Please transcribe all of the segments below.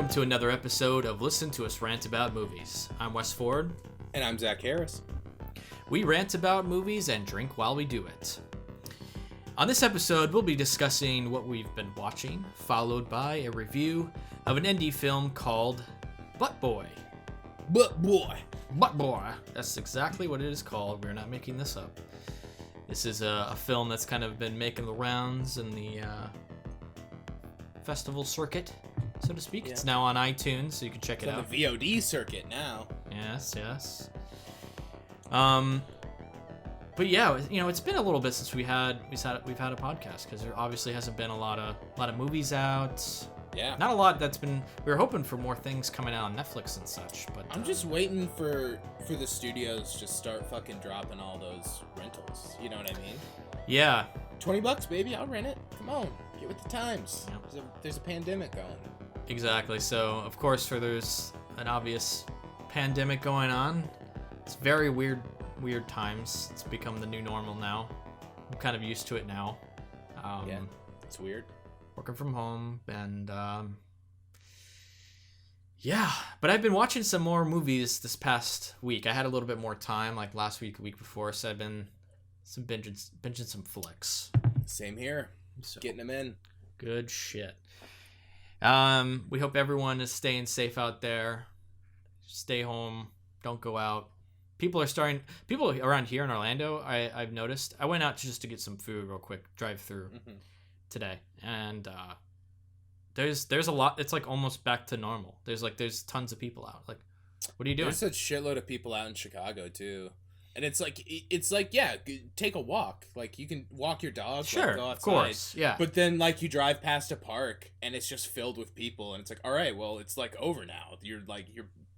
welcome to another episode of Listen to Us Rant About Movies. I'm Wes Ford. And I'm Zach Harris. We rant about movies and drink while we do it. On this episode, we'll be discussing what we've been watching, followed by a review of an indie film called Butt Boy. Butt Boy. Butt Boy. That's exactly what it is called. We're not making this up. This is a film that's kind of been making the rounds in the festival circuit, so to speak. Yeah. It's now on iTunes, so you can check it out. On the VOD circuit now. Yes. But yeah, you know, it's been a little bit since we've had a podcast because there obviously hasn't been a lot of movies out. Yeah. Not a lot that's been. We were hoping for more things coming out on Netflix and such, but I'm just waiting for the studios to start fucking dropping all those rentals. You know what I mean? Yeah. $20, baby. I'll rent it. Come on, get with the times. Yeah. There's a pandemic going. Exactly. So of course, there's an obvious pandemic going on. It's very weird times. It's become the new normal now. I'm kind of used to it now. Yeah, it's weird. Working from home and yeah, but I've been watching some more movies this past week. I had a little bit more time, like last week, a week before, so I've been binging some flicks. Same here. So, getting them in. Good shit. We hope everyone is staying safe out there. Stay home. Don't go out. People around here in Orlando, I've noticed. I went out just to get some food real quick, drive through today, and there's a lot. It's like almost back to normal. There's tons of people out. Like, what are you doing? There's a shitload of people out in Chicago too, and it's like yeah, take a walk. Like you can walk your dog. Sure, like, go outside, of course, yeah. But then like you drive past a park and it's just filled with people, and it's like, all right, well, it's like over now. You're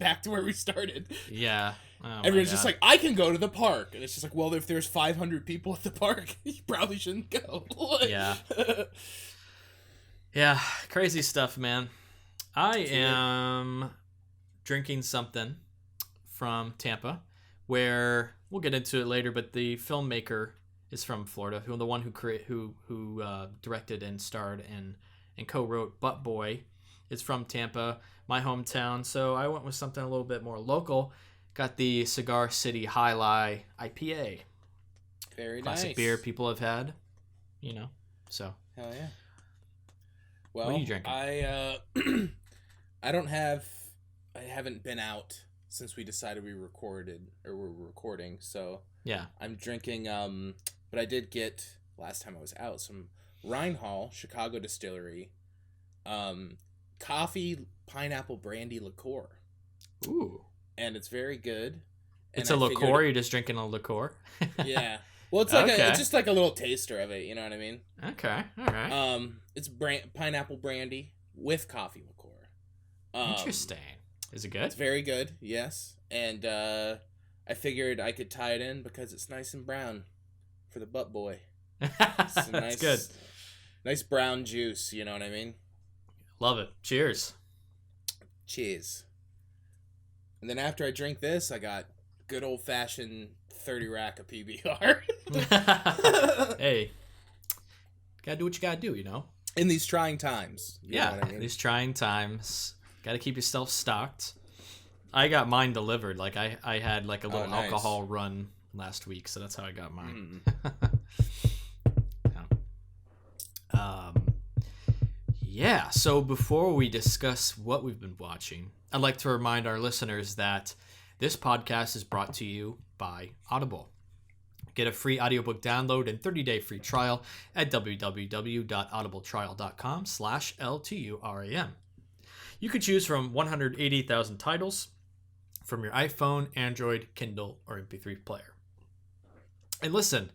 back to where we started. Yeah. Oh everyone's just like, I can go to the park, and it's just like, well, if there's 500 people at the park, you probably shouldn't go. Yeah. Yeah, crazy stuff, man. I am drinking something from Tampa, where we'll get into it later, but the filmmaker is from Florida, who directed and starred and co-wrote Butt Boy. It's from Tampa, my hometown, so I went with something a little bit more local. Got the Cigar City High Lie IPA. Very Classic nice. beer people have had, so. Hell yeah. Well, what are you drinking? I haven't been out since we decided we're recording, so. Yeah. I'm drinking, but I did get, last time I was out, some Reinhall, Chicago Distillery, coffee pineapple brandy liqueur. Ooh. And it's very good. It's a liqueur. You're just drinking a liqueur. Yeah. Well, it's like it's just like a little taster of it. You know what I mean? Okay. All right. It's pineapple brandy with coffee liqueur. Interesting. Is it good? It's very good. Yes. And I figured I could tie it in because it's nice and brown for the Butt Boy. That's good. Nice brown juice. You know what I mean? Love it. Cheers. Cheers. And then after I drink this, I got good old-fashioned 30 rack of PBR. Hey. Gotta do what you gotta do, In these trying times. You know what I mean? These trying times. Gotta keep yourself stocked. I got mine delivered. Like, I had like a little alcohol run last week, so that's how I got mine. Yeah, so before we discuss what we've been watching, I'd like to remind our listeners that this podcast is brought to you by Audible. Get a free audiobook download and 30-day free trial at www.audibletrial.com/LTURAM. You could choose from 180,000 titles from your iPhone, Android, Kindle, or MP3 player. And listen,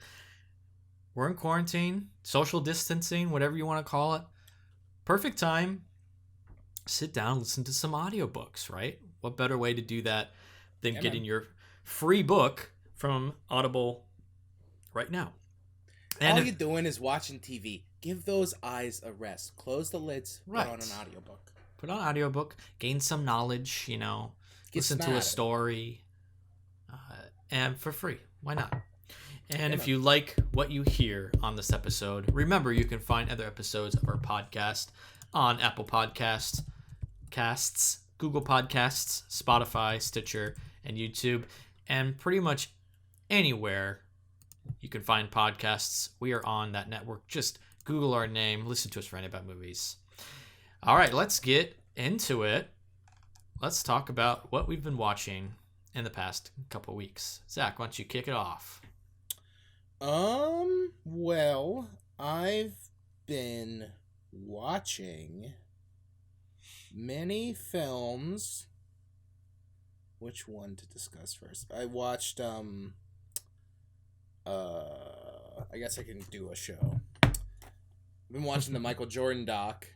we're in quarantine, social distancing, whatever you want to call it. Perfect time. Sit down, listen to some audiobooks, right? What better way to do that than getting your free book from Audible right now? And all you're doing is watching TV. Give those eyes a rest. Close the lids. Right. Put on an audiobook. Put on an audiobook. Gain some knowledge, listen to a story. And for free. Why not? And if you like what you hear on this episode, remember you can find other episodes of our podcast on Apple Podcasts, Podcasts, Google Podcasts, Spotify, Stitcher, and YouTube, and pretty much anywhere you can find podcasts. We are on that network. Just Google our name, listen to us ranting about movies. All right, let's get into it. Let's talk about what we've been watching in the past couple weeks. Zach, why don't you kick it off? Well, I've been watching many films. Which one to discuss first? I watched, I guess I can do a show. I've been watching the Michael Jordan doc.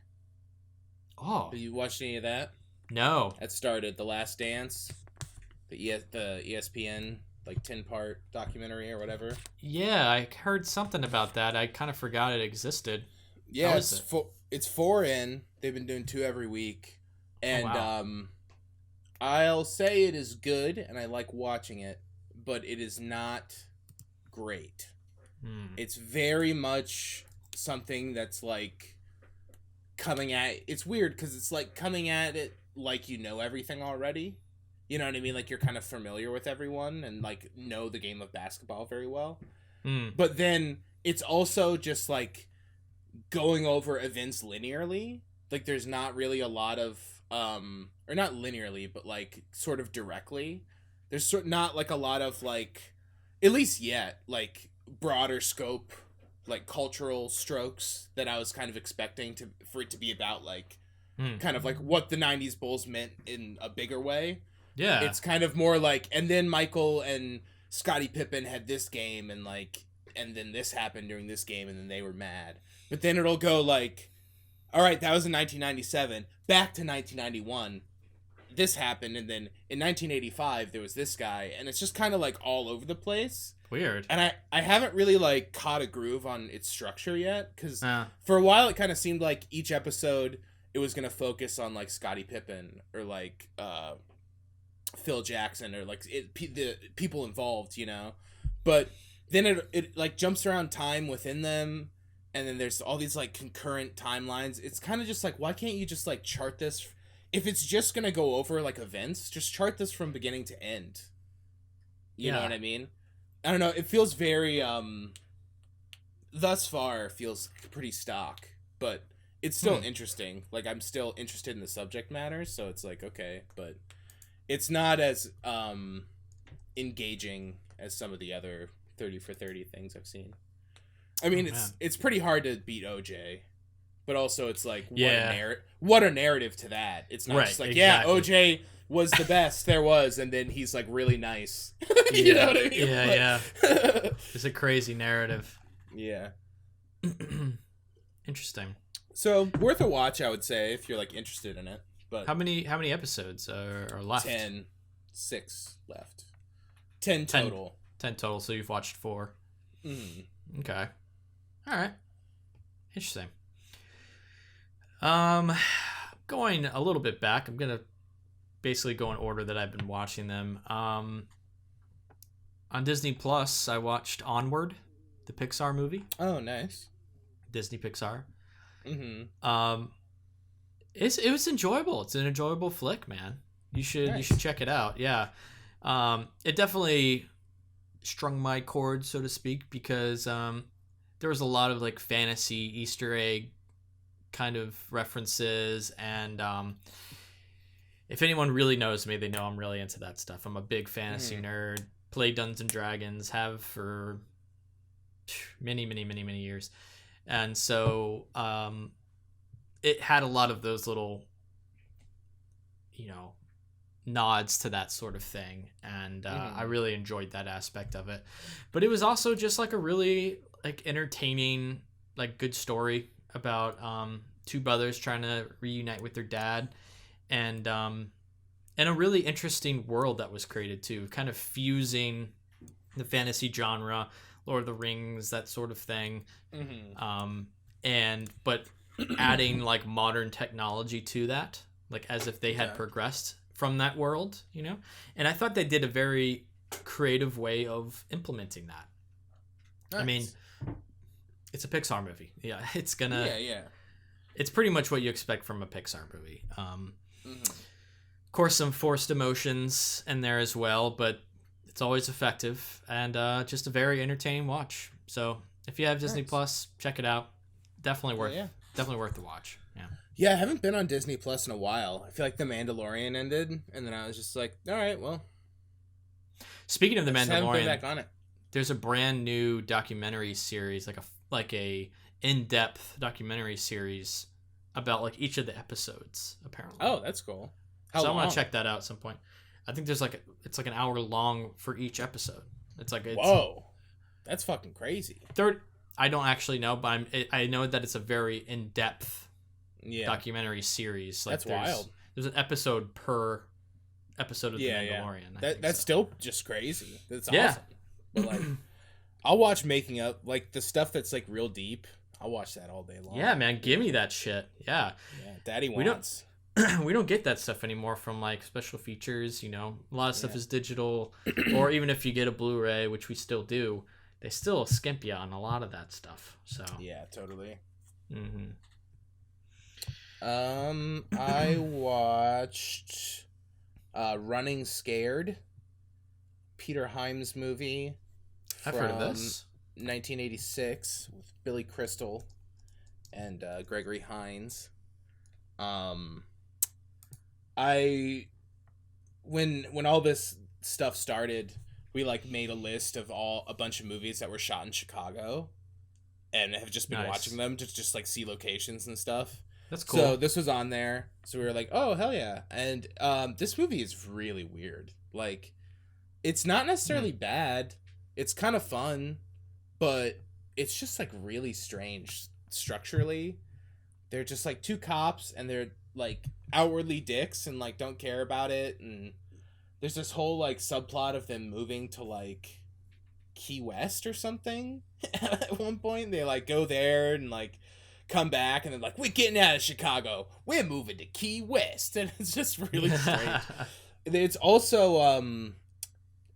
Oh. Have you watched any of that? No. That started The Last Dance, the ESPN, like 10-part documentary or whatever. Yeah, I heard something about that. I kind of forgot it existed. Yeah, it's 4 in. They've been doing 2 every week. And wow. I'll say it is good, and I like watching it, but it is not great. It's very much something that's like coming at... It's weird, because it's like coming at it like you know everything already. You know what I mean? Like, you're kind of familiar with everyone and, like, know the game of basketball very well. But then it's also just, like, going over events linearly. Like, there's not really a lot of... or not linearly, but, like, sort of directly. There's not, like, a lot of, like... At least yet, like, broader scope, like, cultural strokes that I was kind of expecting for it to be about, like... kind of, like, what the 90s Bulls meant in a bigger way. Yeah. It's kind of more like, and then Michael and Scottie Pippen had this game, and like, and then this happened during this game, and then they were mad. But then it'll go like, all right, that was in 1997, back to 1991, this happened, and then in 1985 there was this guy, and it's just kind of like all over the place. Weird. And I haven't really like caught a groove on its structure yet, because for a while it kind of seemed like each episode it was gonna focus on like Scottie Pippen or like Phil Jackson or like the people involved, you know, but then it like jumps around time within them, and then there's all these like concurrent timelines. It's kind of just like, why can't you just like chart this? If it's just gonna go over like events, just chart this from beginning to end. You know what I mean? I don't know. It feels very thus far feels pretty stock, but it's still interesting. Like, I'm still interested in the subject matter, so it's like, okay, but it's not as engaging as some of the other 30 for 30 things I've seen. I mean, it's pretty hard to beat OJ, but also it's like, what a narrative to that. It's not just like, exactly. Yeah, OJ was the best there was, and then he's like really nice. You know what I mean? Yeah. It's a crazy narrative. Yeah. Interesting. So worth a watch, I would say, if you're like interested in it. But how many episodes are left? 6 left. 10 total. 10 total. So you've watched 4. Okay. All right. Interesting. Going a little bit back, I'm gonna basically go in order that I've been watching them. On Disney Plus, I watched Onward, the Pixar movie. Oh, nice. Disney Pixar. It was enjoyable. It's an enjoyable flick, man. You should check it out. Yeah. It definitely strung my chord, so to speak, because there was a lot of like fantasy Easter egg kind of references, and if anyone really knows me, they know I'm really into that stuff. I'm a big fantasy nerd. Play Dungeons and Dragons, have for many years, and so it had a lot of those little, nods to that sort of thing, and I really enjoyed that aspect of it. But it was also just like a really like entertaining, like good story about two brothers trying to reunite with their dad, and a really interesting world that was created too, kind of fusing the fantasy genre, Lord of the Rings, that sort of thing, but adding like modern technology to that, like as if they had progressed from that world, and I thought they did a very creative way of implementing that. Nice. I mean, it's a Pixar movie. Yeah, it's gonna. Yeah. It's pretty much what you expect from a Pixar movie. Of course, some forced emotions in there as well, but it's always effective and just a very entertaining watch. So if you have Disney Plus, check it out. Definitely worth the watch. Yeah, I haven't been on Disney Plus in a while. I feel like The Mandalorian ended, and then I was just like, all right, well. Speaking of The Haven't been Mandalorian, back on it. there's a brand new documentary series, like a in-depth documentary series about like each of the episodes. Apparently. Oh, that's cool. How so long? I want to check that out at some point. I think it's like an hour long for each episode. Whoa, that's fucking crazy. I don't actually know, but I know that it's a very in-depth documentary series. Like, that's wild. There's an episode per episode of The Mandalorian. That's still just crazy. That's awesome. But like, I'll watch making up, like the stuff that's like real deep. I'll watch that all day long. Yeah, man, give me that shit. Yeah, Daddy wants. We don't get that stuff anymore from like special features. You know, a lot of stuff is digital, or even if you get a Blu-ray, which we still do, they still skimp you on a lot of that stuff. So yeah, totally. Mm-hmm. I watched Running Scared, Peter Hyams movie. I've heard of this. 1986 with Billy Crystal and Gregory Hines. When all this stuff started, we like made a list of a bunch of movies that were shot in Chicago, and have just been watching them to just like see locations and stuff. That's cool. So this was on there, so we were like, oh hell yeah! And this movie is really weird. Like, it's not necessarily bad. It's kind of fun, but it's just like really strange structurally. They're just like two cops, and they're like outwardly dicks and like don't care about it. And there's this whole like subplot of them moving to like Key West or something. At one point, they like go there and like come back, and they're like, we're getting out of Chicago. We're moving to Key West, and it's just really strange. It's also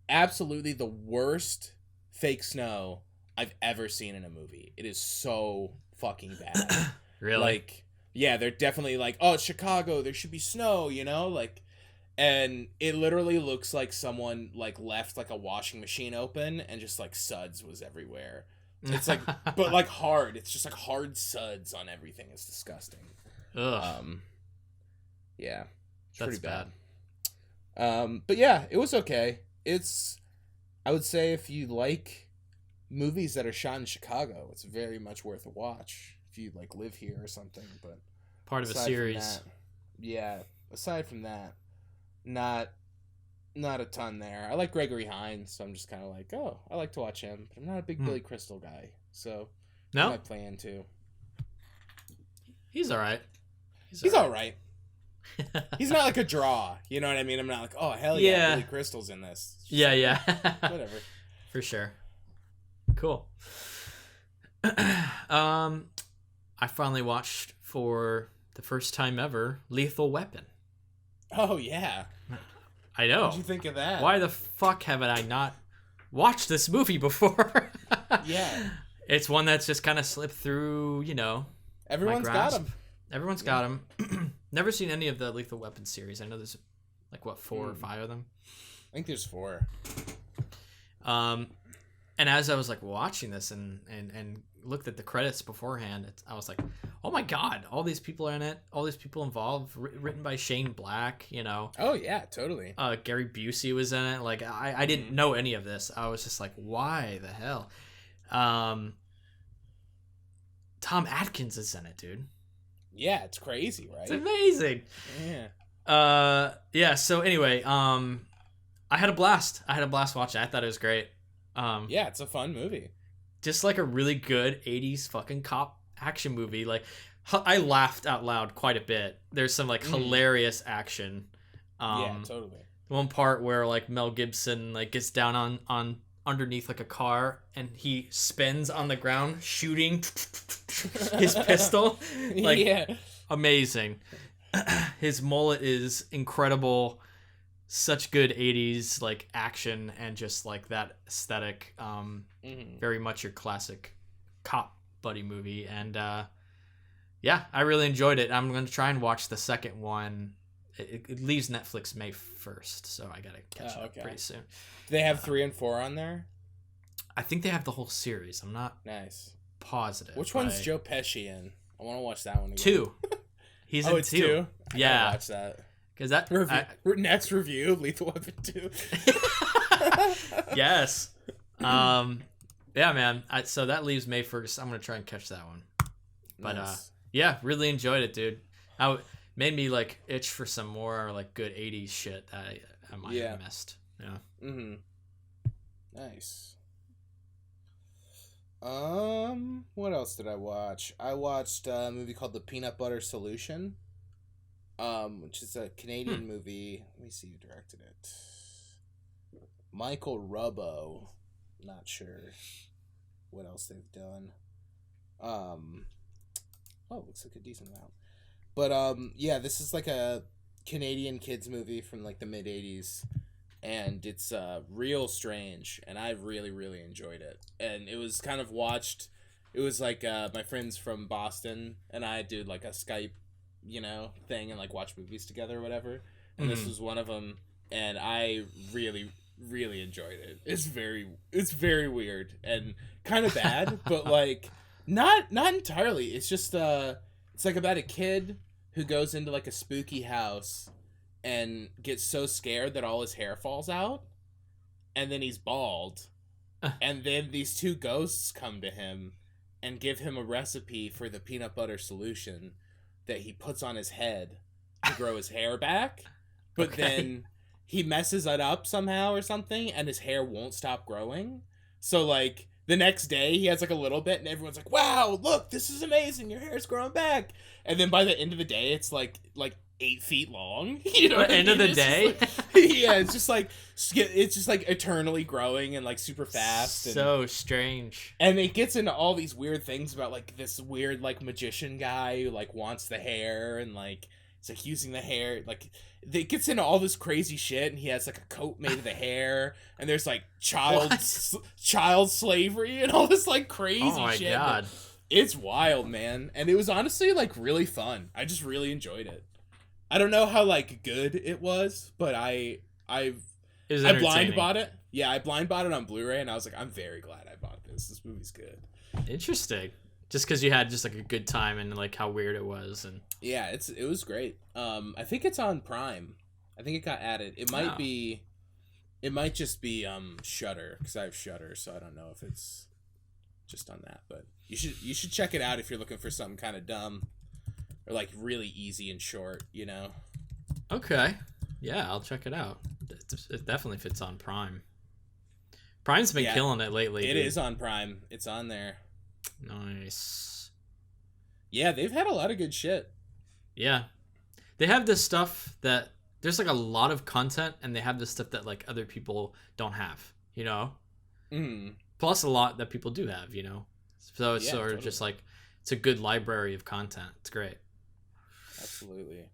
absolutely the worst fake snow I've ever seen in a movie. It is so fucking bad. Really? Like, yeah, they're definitely like, oh, it's Chicago, there should be snow, you know? Like, and it literally looks like someone like left like a washing machine open and just like suds was everywhere. It's like, but like hard. It's just like hard suds on everything. It's disgusting. Ugh. Yeah, it's That's pretty bad. But yeah, it was okay. I would say if you like movies that are shot in Chicago, it's very much worth a watch if you like live here or something. But part of a series. Aside from that, not a ton there. I like Gregory Hines, so I'm just kind of like, oh, I like to watch him. But I'm not a big Billy Crystal guy, so no, I might play in too. He's all right. He's all right. He's not like a draw, you know what I mean? I'm not like, oh hell yeah, Billy Crystal's in this. Yeah. Whatever. For sure. Cool. I finally watched for the first time ever Lethal Weapon. Oh yeah. I know. What'd you think of that? Why the fuck haven't I not watched this movie before? Yeah. It's one that's just kind of slipped through, you know. Everyone's got him. Everyone's got him. Never seen any of the Lethal Weapon series. I know there's like what 4 or 5 of them. I think there's 4. And as I was like watching this and looked at the credits beforehand, I was like, oh my god, all these people are in it, all these people involved, written by Shane Black, you know. Oh yeah, totally. Gary Busey was in it. Like I didn't know any of this. I was just like, why the hell? Tom Atkins is in it, dude. Yeah, it's crazy, right? It's amazing. Yeah. Yeah, so anyway, I had a blast. Watching it. I thought it was great. Yeah, it's a fun movie. Just like a really good 80s fucking cop action movie. Like, I laughed out loud quite a bit. There's some like hilarious action. Yeah, totally. One part where like Mel Gibson like gets down on underneath like a car and he spins on the ground shooting his pistol. Like, yeah. Amazing. His mullet is incredible. Such good 80s like action and just like that aesthetic. Very much your classic cop buddy movie. And yeah, I really enjoyed it. I'm going to try and watch the second one it leaves Netflix May 1st, so I gotta catch it up pretty soon. Do they have 3 and 4 on there? I think they have the whole series. I'm not positive. Which one's Joe Pesci in? I want to watch that one again. 2. He's in 2. Yeah, watch that. Because that next review, Lethal Weapon 2. Yes. Yeah, man. So that leaves May 1st. I'm gonna try and catch that one. But yeah, really enjoyed it, dude. Made me like itch for some more like good 80s shit that I might have missed. Yeah. Mm-hmm. Nice. What else did I watch? I watched a movie called The Peanut Butter Solution, which is a Canadian movie. Let me see who directed it. Michael Rubbo. Not sure what else they've done. Looks like a decent amount. But yeah, this is like a Canadian kids movie from like the mid 80s. And it's real strange, and I really, really enjoyed it. And it was kind of watched. It was like my friends from Boston and I did like a Skype, thing and like watch movies together or whatever. And this was one of them, and I really, really enjoyed it. It's very weird and kind of bad, but like not entirely. It's just it's like about a kid who goes into like a spooky house and gets so scared that all his hair falls out, and then he's bald, and then these 2 ghosts come to him and give him a recipe for the peanut butter solution that he puts on his head to grow his hair back, but then he messes it up somehow or something, and his hair won't stop growing. So like the next day he has like a little bit, and everyone's like, "Wow, look, this is amazing! Your hair's growing back." And then by the end of the day, it's like 8 feet long. You know, end of the day. Yeah, it's just like eternally growing and like super fast. So strange. And it gets into all these weird things about like this weird like magician guy who like wants the hair, and like it's like using the hair. Like it gets into all this crazy shit, and he has like a coat made of the hair, and there's like child slavery and all this like crazy shit. Oh my god. It's wild, man. And it was honestly like really fun. I just really enjoyed it. I don't know how like good it was, but I blind bought it. Yeah, I blind bought it on Blu-ray, and I was like, I'm very glad I bought this. This movie's good. Interesting. Just because you had just like a good time and like how weird it was, and yeah, it was great. I think it's on Prime. I think it got added. It might be, it might just be Shudder, because I have Shudder, so I don't know if it's just on that. But you should check it out if you're looking for something kind of dumb. Or like really easy and short, Okay. Yeah, I'll check it out. It definitely fits on Prime. Prime's been killing it lately. It is on Prime. It's on there. Nice. Yeah, they've had a lot of good shit. Yeah. They have this stuff that there's like a lot of content, and they have this stuff that like other people don't have, Plus a lot that people do have, So it's sort of just like it's a good library of content. It's great. Absolutely.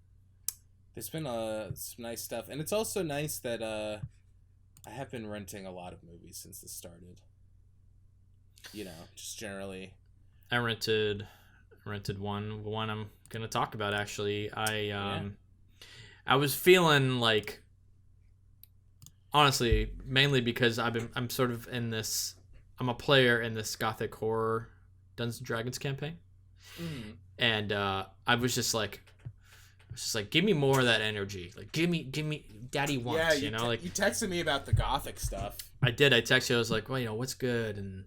There's been some nice stuff, and it's also nice that I have been renting a lot of movies since this started. Just generally. I rented one I'm gonna talk about actually. I was feeling like, honestly, mainly because I'm sort of in this. I'm a player in this gothic horror Dungeons and Dragons campaign, and I was just like, give me more of that energy. Like, give me, Daddy wants. Yeah, like you texted me about the gothic stuff. I did. I texted you. I was like, well, what's good? And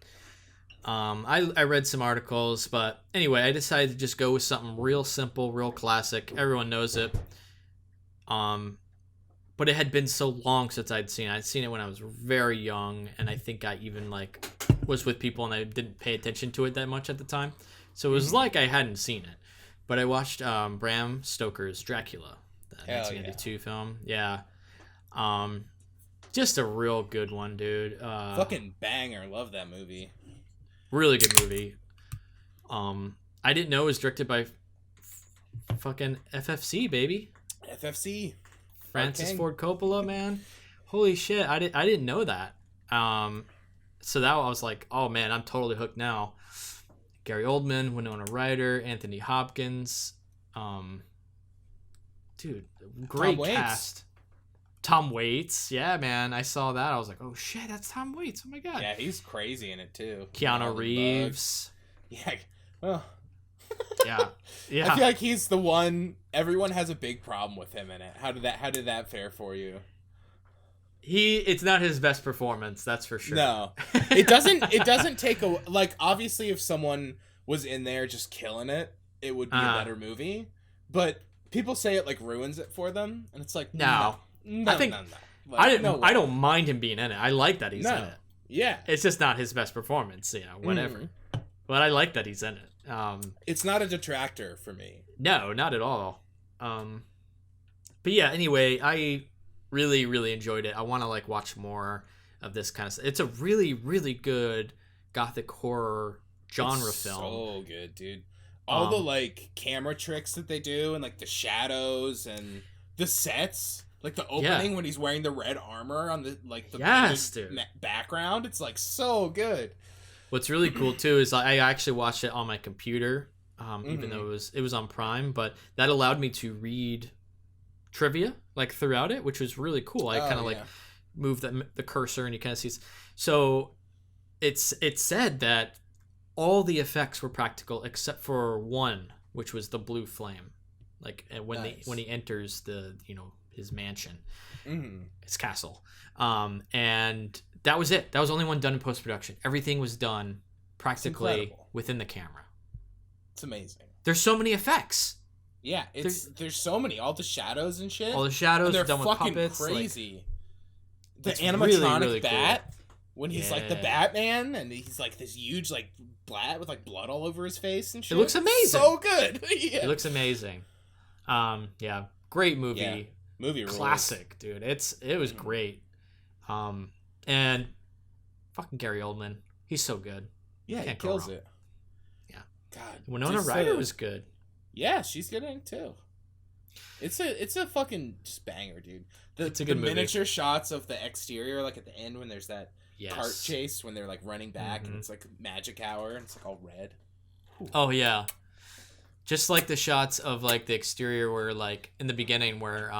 I read some articles, but anyway, I decided to just go with something real simple, real classic. Everyone knows it. But it had been so long since I'd seen it. I'd seen it when I was very young, and I think I even like was with people and I didn't pay attention to it that much at the time. So it was like I hadn't seen it. But I watched Bram Stoker's Dracula, the 1992 film. Yeah. Just a real good one, dude. Fucking banger. Love that movie. Really good movie. I didn't know it was directed by fucking FFC, baby. FFC. Francis Ford Coppola, man. Holy shit. I didn't know that. So that I was like, oh man, I'm totally hooked now. Gary Oldman, Winona Ryder, Anthony Hopkins. dude, great cast. Tom Waits, yeah, man, I saw that. I was like, oh shit, that's Tom Waits. Oh my god. Yeah, he's crazy in it too. Keanu Reeves. Yeah. Oh. Yeah. I feel like he's the one. Everyone has a big problem with him in it. How did that fare for you? It's not his best performance, that's for sure. No, it doesn't take a, like, obviously if someone was in there just killing it, it would be a better movie. But people say it like ruins it for them, and it's like no. I think no. Like, I don't mind him being in it. I like that he's in it. Yeah, it's just not his best performance, whatever. But I like that he's in it. It's not a detractor for me. No, not at all. But yeah, anyway, I really, really enjoyed it. I want to like watch more of this kind of stuff. It's a really, really good gothic horror genre film. So good, dude. All the like camera tricks that they do, and like the shadows and the sets, like the opening when he's wearing the red armor on the background. It's like so good. What's really cool too is I actually watched it on my computer, even though it was on Prime, but that allowed me to read trivia like throughout it, which was really cool. I kind of like move the cursor and you kind of see. So it said that all the effects were practical except for one, which was the blue flame, like when he enters the his mansion, his castle, and that was it. That was the only one done in post-production. Everything was done practically within the camera. It's amazing. There's so many effects. Yeah, there's so many. All the shadows and shit. All the shadows are done with puppets. Crazy. Like, the animatronic really, really bat cool. When he's like the Batman and he's like this huge like blat with like blood all over his face and shit. It looks amazing. So good. Yeah. It looks amazing. Yeah, great movie. Yeah. Movie classic, dude. It was great. And fucking Gary Oldman, he's so good. Yeah, he kills it. Yeah. God. Winona Ryder was good. Yeah, she's good in it too. It's a fucking just banger, dude. It's a good movie. Miniature shots of the exterior, like at the end when there's that cart chase when they're like running back and it's like magic hour and it's like all red. Ooh. Oh yeah. Just like the shots of like the exterior where like in the beginning where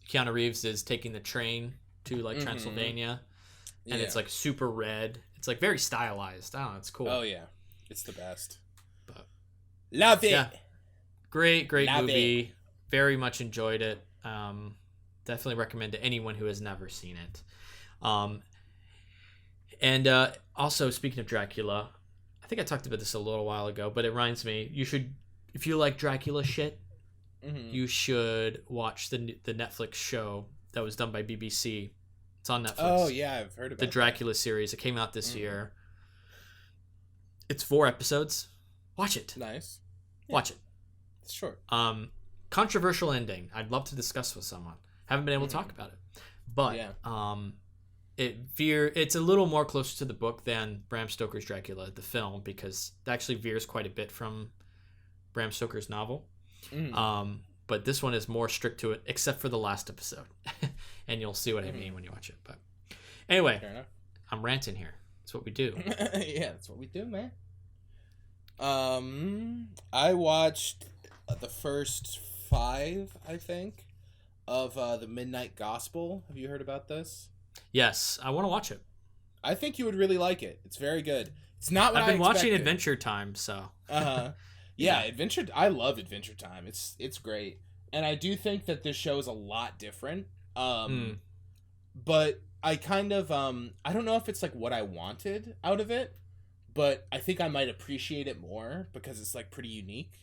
Keanu Reeves is taking the train to like Transylvania and it's like super red. It's like very stylized. I don't know, it's cool. Oh yeah. It's the best. But love it. Yeah. Great movie. Very much enjoyed it. Definitely recommend to anyone who has never seen it. And also, speaking of Dracula, I think I talked about this a little while ago, but it reminds me, you should, if you like Dracula shit, you should watch the Netflix show that was done by BBC. It's on Netflix. Oh, yeah, I've heard about the Dracula series. It came out this year. It's 4 episodes. Watch it. Nice. Yeah. Watch it. It's short. Controversial ending. I'd love to discuss with someone. Haven't been able to talk about it. But it's a little more closer to the book than Bram Stoker's Dracula, the film, because it actually veers quite a bit from Bram Stoker's novel. But this one is more strict to it, except for the last episode. And you'll see what I mean when you watch it. But anyway, I'm ranting here. That's what we do. Yeah, that's what we do, man. I watched the first 5, I think, of the Midnight Gospel. Have you heard about this? Yes, I want to watch it. I think you would really like it. It's very good. It's not what I've been watching expected. Adventure Time, so. Yeah, Adventure. I love Adventure Time. It's great, and I do think that this show is a lot different. But I kind of I don't know if it's like what I wanted out of it, but I think I might appreciate it more because it's like pretty unique.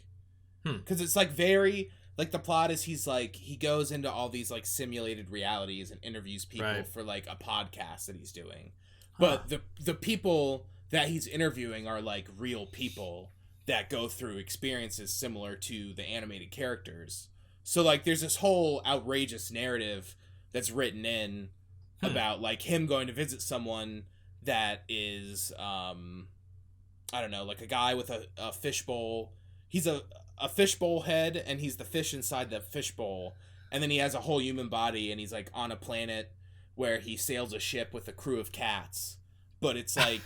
Because it's like very like the plot is he goes into all these like simulated realities and interviews people for like a podcast that he's doing, but the people that he's interviewing are like real people that go through experiences similar to the animated characters. So like there's this whole outrageous narrative that's written in about like him going to visit someone that is I don't know, like a guy with a fishbowl. He's a fishbowl head and he's the fish inside the fishbowl, and then he has a whole human body and he's like on a planet where he sails a ship with a crew of cats. But it's like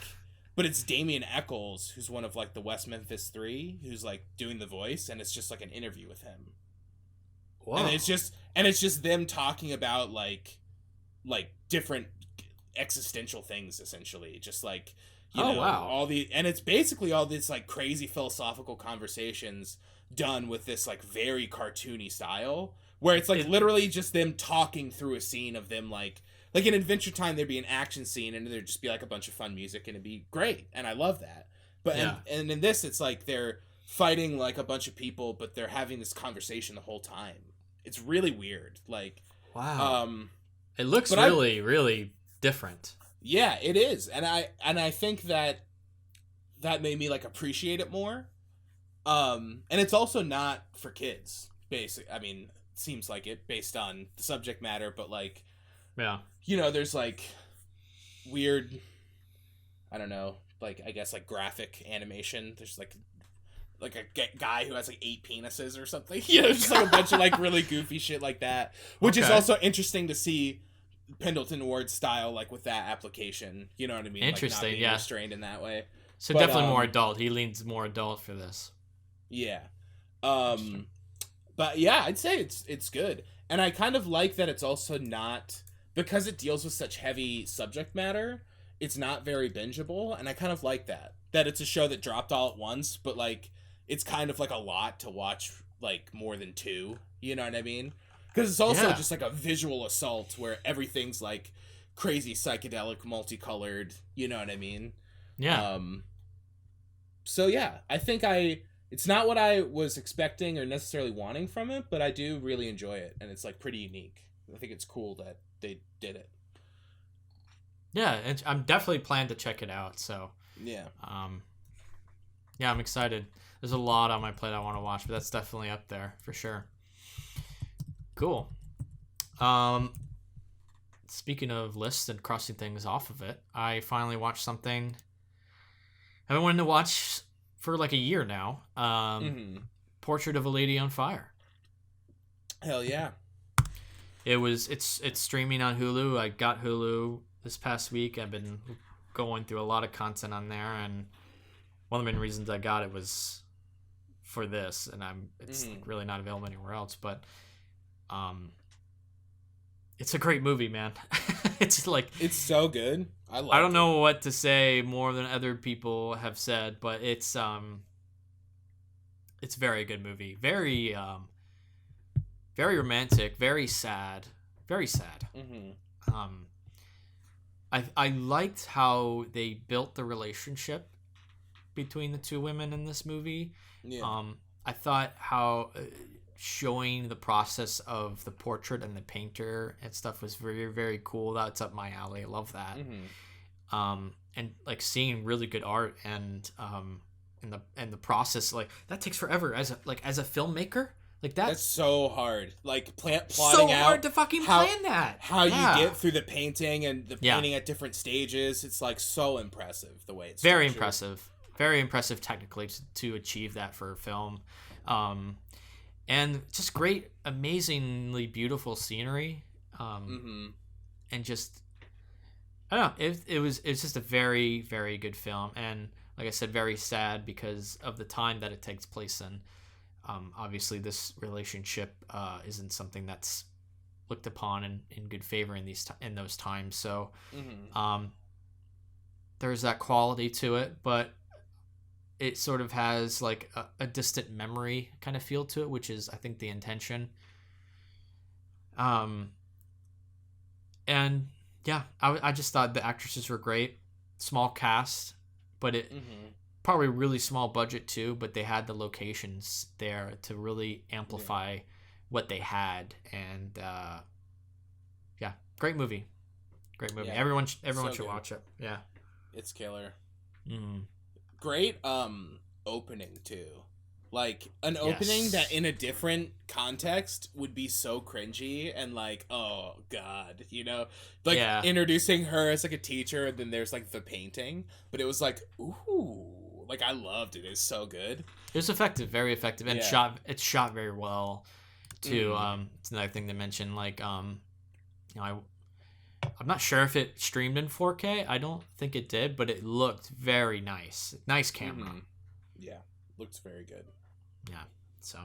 but it's Damien Eccles, who's one of like the West Memphis 3, who's like doing the voice, and it's just like an interview with him. Whoa. And it's just them talking about like different existential things, essentially, just like wow. And it's basically all this like crazy philosophical conversations done with this like very cartoony style, where it's like literally just them talking through a scene of them like in Adventure Time there'd be an action scene and there'd just be like a bunch of fun music and it'd be great, and I love that. But and in this it's like they're fighting like a bunch of people, but they're having this conversation the whole time. It's really weird. Like, wow. It looks really, really different. Yeah, it is, and I think that made me like appreciate it more. And it's also not for kids. Basically, I mean, it seems like it based on the subject matter, but like, yeah, there's like weird, I don't know, like I guess like graphic animation. There's like a guy who has like 8 penises or something. Just like a bunch of like really goofy shit like that, which is also interesting to see Pendleton Ward's style, like with that application. You know what I mean? Interesting, like, not being restrained in that way. So definitely more adult. He leans more adult for this. Yeah. But yeah, I'd say it's good. And I kind of like that it's also not, because it deals with such heavy subject matter, it's not very bingeable, and I kind of like that. That it's a show that dropped all at once, but like it's kind of like a lot to watch like more than 2, you know what I mean? Because it's also just like a visual assault where everything's like crazy psychedelic, multicolored, you know what I mean? Yeah. So yeah, I think it's not what I was expecting or necessarily wanting from it, but I do really enjoy it, and it's like pretty unique. I think it's cool that they did it. Yeah, I'm definitely planning to check it out. So yeah, yeah, I'm excited. There's a lot on my plate I want to watch, but that's definitely up there for sure. Cool. Speaking of lists and crossing things off of it, I finally watched something I've been wanting to watch for like a year now. Portrait of a Lady on Fire. Hell yeah. It's streaming on Hulu. I got Hulu this past week. I've been going through a lot of content on there, and one of the main reasons I got it was for this, and it's like really not available anywhere else, but it's a great movie, man. It's so good. I don't know what to say more than other people have said, but it's a very good movie. Very very romantic, very sad. I liked how they built the relationship between the two women in this movie. Yeah. I thought how showing the process of the portrait and the painter and stuff was very, very cool. That's up my alley. I love that. And like seeing really good art and the process, like that takes forever as a filmmaker. Like that's so hard. Like plotting so out hard to fucking plan that. How you get through the painting and the painting at different stages. It's like so impressive the way it's very impressive. Very impressive technically to achieve that for a film. And just great, amazingly beautiful scenery. And just I don't know, it's just a very, very good film, and like I said, very sad because of the time that it takes place in. Obviously this relationship isn't something that's looked upon in good favor in those times, so there's that quality to it, but it sort of has like a distant memory kind of feel to it, which is I think the intention. And yeah, I just thought the actresses were great. Small cast, but it probably really small budget too, but they had the locations there to really amplify what they had. And yeah, great movie. Yeah. Everyone should watch it. Yeah, it's killer. Great opening too. Like an opening that in a different context would be so cringy and like, oh god, like introducing her as like a teacher, and then there's like the painting, but it was like, ooh, like I loved it. It's so good. It was effective, very effective, and it's shot very well too. It's another thing to mention. Like I'm not sure if it streamed in 4K. I don't think it did, but it looked very nice. Nice camera. Yeah, looks very good. Yeah, so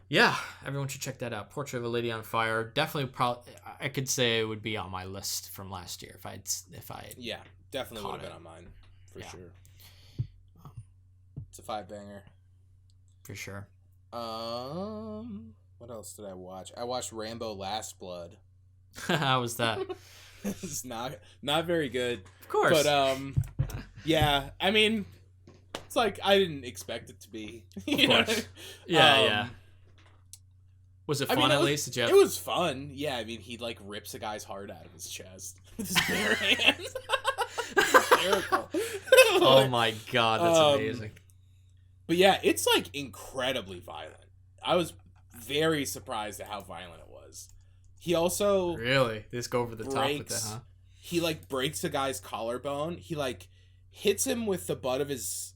Yeah, everyone should check that out. Portrait of a Lady on Fire. Definitely, probably, I could say it would be on my list from last year if I Yeah, definitely would have been it. on mine for Yeah. sure. It's a 5-banger. For sure. What else did I watch? I watched Rambo: Last Blood. How was that? It's not very good. Of course. But yeah, I mean, it's like I didn't expect it to be. You know? Yeah. Was it fun at least? Did you have... It was fun. Yeah, I mean, he like rips a guy's heart out of his chest with his bare hands. Hysterical. Oh my god, that's amazing. But yeah, it's like incredibly violent. I was very surprised at how violent it was. He also really just go over the top with that, huh? He like breaks a guy's collarbone. He like hits him with the butt of his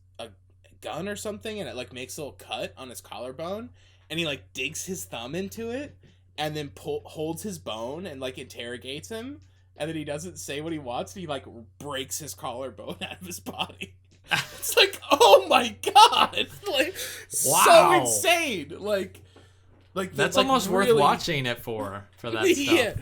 gun or something, and it like makes a little cut on his collarbone. And he like digs his thumb into it, and then holds his bone and like interrogates him. And then he doesn't say what he wants. And he like breaks his collarbone out of his body. It's like, oh my god, like wow. So insane. Like that's almost really... worth watching it for that stuff. Yeah,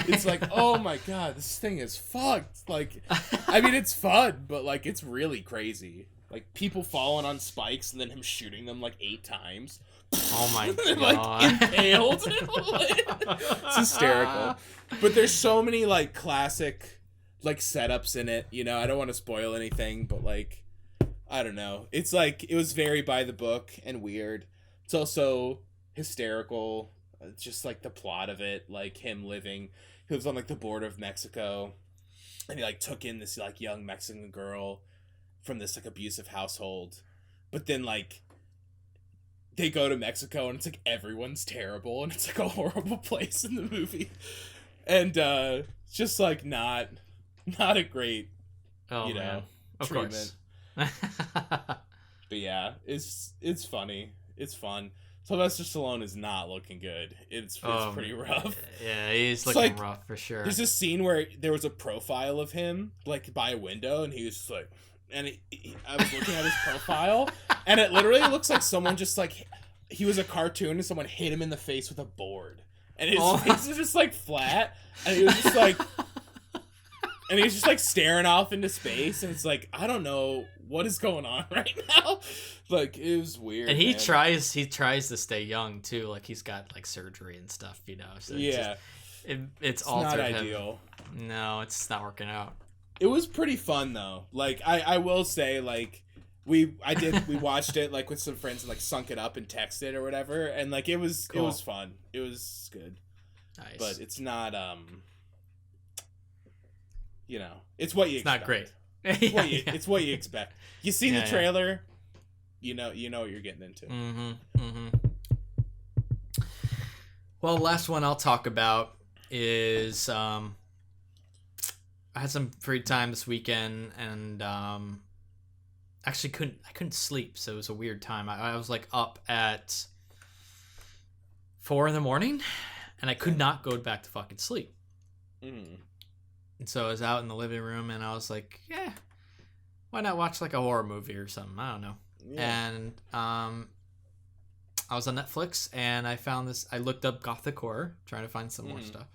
it's like, oh my god, this thing is fucked. Like, I mean, it's fun, but like, it's really crazy. Like people falling on spikes and then him shooting them like 8 times. Oh my god! Like impaled. It's hysterical. But there's so many like classic like setups in it. You know, I don't want to spoil anything, but like, I don't know. It's like it was very by the book and weird. It's also hysterical. Just like the plot of it, like he lives on like the border of Mexico, and he like took in this like young Mexican girl from this like abusive household, but then like they go to Mexico and it's like everyone's terrible and it's like a horrible place in the movie, and just like not a great treatment. Course. But yeah, it's funny, it's fun. Sylvester Stallone is not looking good. It's pretty rough. Yeah, he's looking rough for sure. There's this scene where there was a profile of him like by a window, and he was just like, and I was looking at his profile, and it literally looks like someone just like he was a cartoon and someone hit him in the face with a board, and his face is just like flat, and he was just like, and he was just like staring off into space, and it's like, I don't know what is going on right now. Like, it was weird. And he tries to stay young too. Like he's got like surgery and stuff, you know. So yeah, it's altered not him. ideal. No, it's not working out. It was pretty fun though. Like I will say, like we watched it like with some friends and like sunk it up and texted or whatever, and like it was fun. It was good. Nice. But it's not you know, it's what you expect. Not great. It's what you expect. You see the trailer, you know what you're getting into. Well, the last one I'll talk about is I had some free time this weekend, and actually couldn't sleep, so it was a weird time. I was like up at 4 a.m, and I could not go back to fucking sleep. And so I was out in the living room, and I was like, yeah, why not watch like a horror movie or something? I don't know. Yeah. And I was on Netflix, and I found this. I looked up gothic horror, trying to find some more stuff.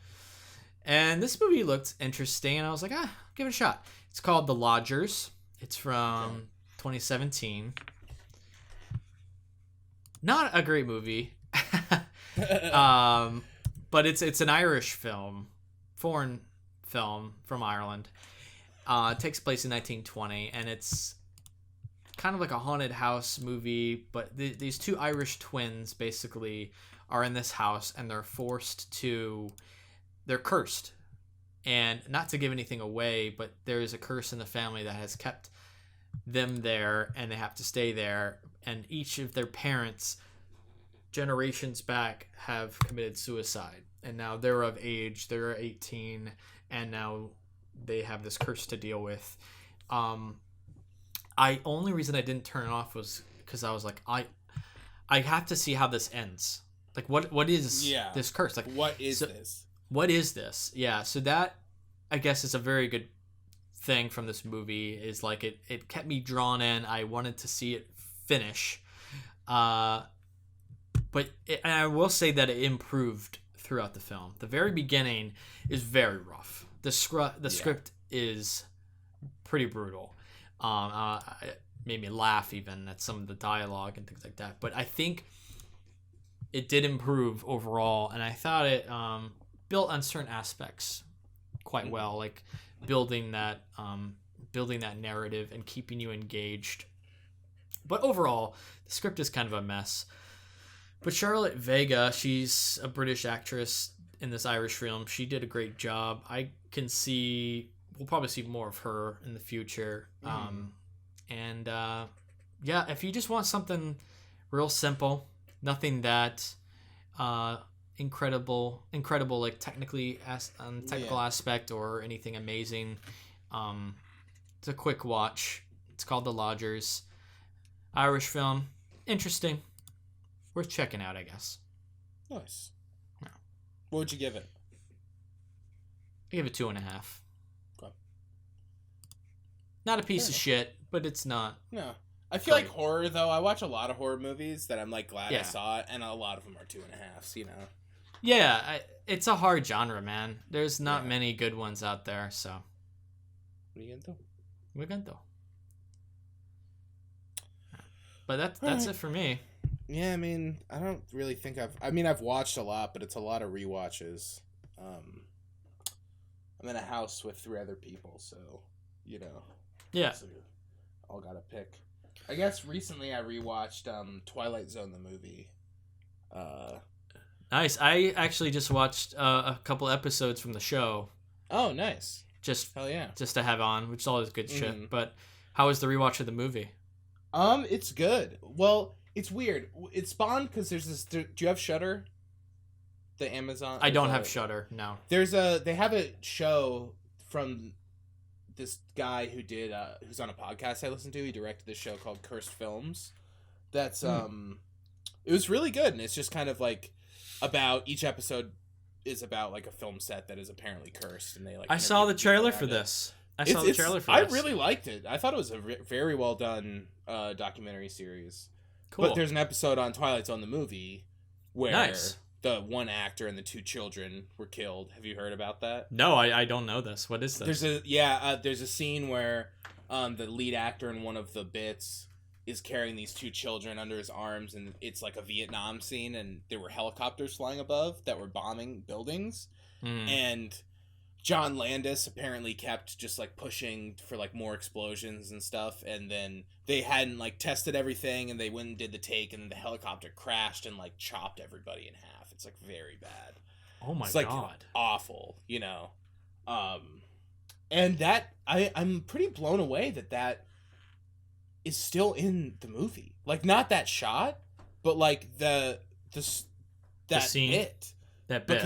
And this movie looked interesting, and I was like, give it a shot. It's called The Lodgers. It's from 2017. Not a great movie. But it's an Irish film, foreign film from Ireland. It takes place in 1920, and it's kind of like a haunted house movie, but these 2 Irish twins basically are in this house, and they're cursed. And not to give anything away, but there is a curse in the family that has kept them there, and they have to stay there, and each of their parents generations back have committed suicide, and now they're of age, they're 18, and now they have this curse to deal with. Only reason I didn't turn it off was because I was like, I have to see how this ends. Like, what is this curse? Like, what is this? What is this? Yeah, so that, I guess, is a very good thing from this movie, is like it kept me drawn in. I wanted to see it finish. But but and I will say that it improved throughout the film. The very beginning is very rough. The script is pretty brutal. It made me laugh even at some of the dialogue and things like that. But I think it did improve overall, and I thought it built on certain aspects quite well, like building that narrative and keeping you engaged. But overall, the script is kind of a mess. But Charlotte Vega, she's a British actress in this Irish film. She did a great job. We'll probably see more of her in the future. If you just want something real simple, nothing that incredible like technical aspect or anything amazing, it's a quick watch. It's called The Lodgers. Irish film, interesting, worth checking out, I guess. Nice. Yeah. What would you give it? I give it 2.5. Okay. Not a piece of shit, but it's not. No. I feel like horror, though. I watch a lot of horror movies that I'm like glad I saw it, and a lot of them are 2.5s, you know? Yeah, it's a hard genre, man. There's not many good ones out there, so. What are you gonna do? We're gonna do. But that's it for me. Yeah, I mean, I don't really think I've watched a lot, but it's a lot of rewatches. I'm in a house with 3 other people, so, you know. Yeah. So all gotta pick. I guess recently I rewatched Twilight Zone, the movie. Nice. I actually just watched a couple episodes from the show. Oh, nice. Hell yeah. Just to have on, which is always good shit. But how was the rewatch of the movie? It's good. Well, it's weird. It spawned because there's this. Do you have Shudder? The Amazon. I don't have Shudder. No. They have a show from this guy who did who's on a podcast I listen to. He directed this show called Cursed Films. That's it was really good, and it's just kind of like about each episode is about like a film set that is apparently cursed, and they like. I saw the trailer for this. I really liked it. I thought it was a very well done documentary series. Cool. But there's an episode on Twilight Zone the movie where the one actor and the 2 children were killed. Have you heard about that? No, I don't know this. What is this? There's a scene where the lead actor in one of the bits is carrying these 2 children under his arms, and it's like a Vietnam scene, and there were helicopters flying above that were bombing buildings, and John Landis apparently kept just like pushing for like more explosions and stuff, and then they hadn't like tested everything, and they went and did the take, and the helicopter crashed and like chopped everybody in half. It's like very bad. Oh my it's, like, god. Awful, you know. And that I'm pretty blown away that is still in the movie. Like not that shot, but like that scene, bit. That bit.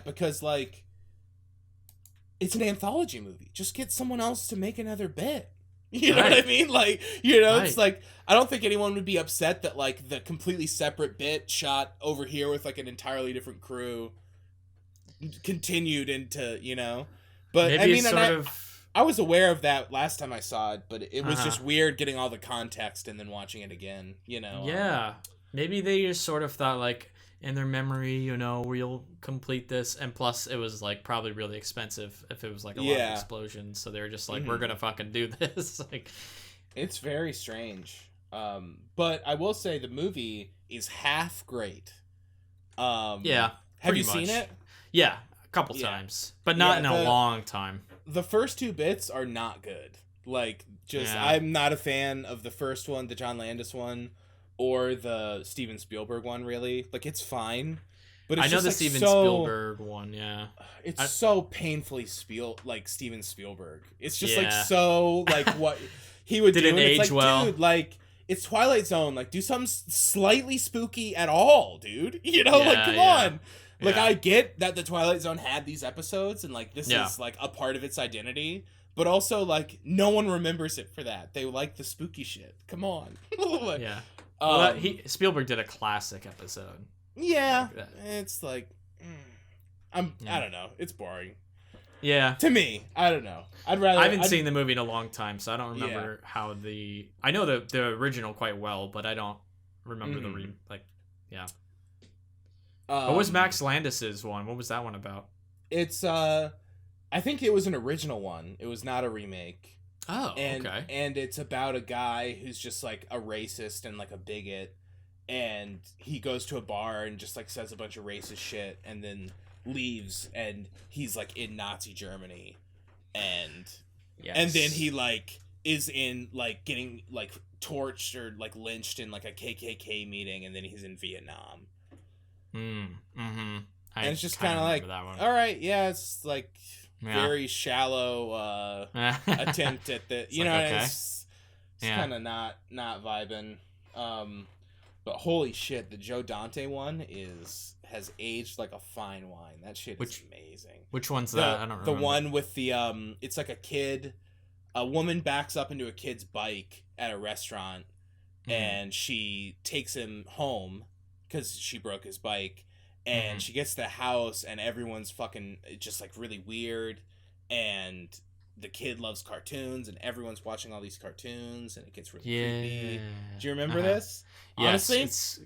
Because like it's an anthology movie. Just get someone else to make another bit. You know what I mean? Like, you know, it's like, I don't think anyone would be upset that, like, the completely separate bit shot over here with, like, an entirely different crew continued into, you know? But, maybe I was aware of that last time I saw it, but it was just weird getting all the context and then watching it again, you know? Yeah. Maybe they just sort of thought, like, in their memory, you know, we'll complete this, and plus it was like probably really expensive if it was like a lot of explosions, so they were just like, we're gonna fucking do this. Like, it's very strange. But I will say the movie is half great. Have you seen it? Yeah, a couple times, but not in a long time. The first 2 bits are not good. Like, I'm not a fan of the first one, the John Landis one, or the Steven Spielberg one, really. Like, it's fine, but it's I know the Steven Spielberg one, yeah. It's so painfully Steven Spielberg. It's just like so like what he would do. Did it age it's like, well? Dude, like it's Twilight Zone. Like, do something slightly spooky at all, dude. You know, like come on. Like, I get that the Twilight Zone had these episodes, and like this is like a part of its identity. But also, like, no one remembers it for that. They like the spooky shit. Come on. Yeah. Well, Spielberg did a classic episode. Yeah, it's like, I don't know. It's boring. Yeah. To me, I don't know. I haven't seen the movie in a long time, so I don't remember I know the original quite well, but I don't remember What was Max Landis's one? What was that one about? It's I think it was an original one. It was not a remake. Oh, okay. And it's about a guy who's just like a racist and like a bigot, and he goes to a bar and just like says a bunch of racist shit and then leaves, and he's like in Nazi Germany, and then he like is in like getting like torched or like lynched in like a KKK meeting, and then he's in Vietnam. Mm-hmm. And it's just kind of like, all right, yeah, it's like very shallow attempt at the, you know, okay. It's kind of not vibing. But holy shit, the Joe Dante one has aged like a fine wine. That shit is amazing. Which one's that? I don't remember. The one with the it's like a woman backs up into a kid's bike at a restaurant, and she takes him home because she broke his bike. And she gets to the house, and everyone's fucking just like really weird, and the kid loves cartoons, and everyone's watching all these cartoons, and it gets really creepy. Do you remember this? Yes, honestly, it's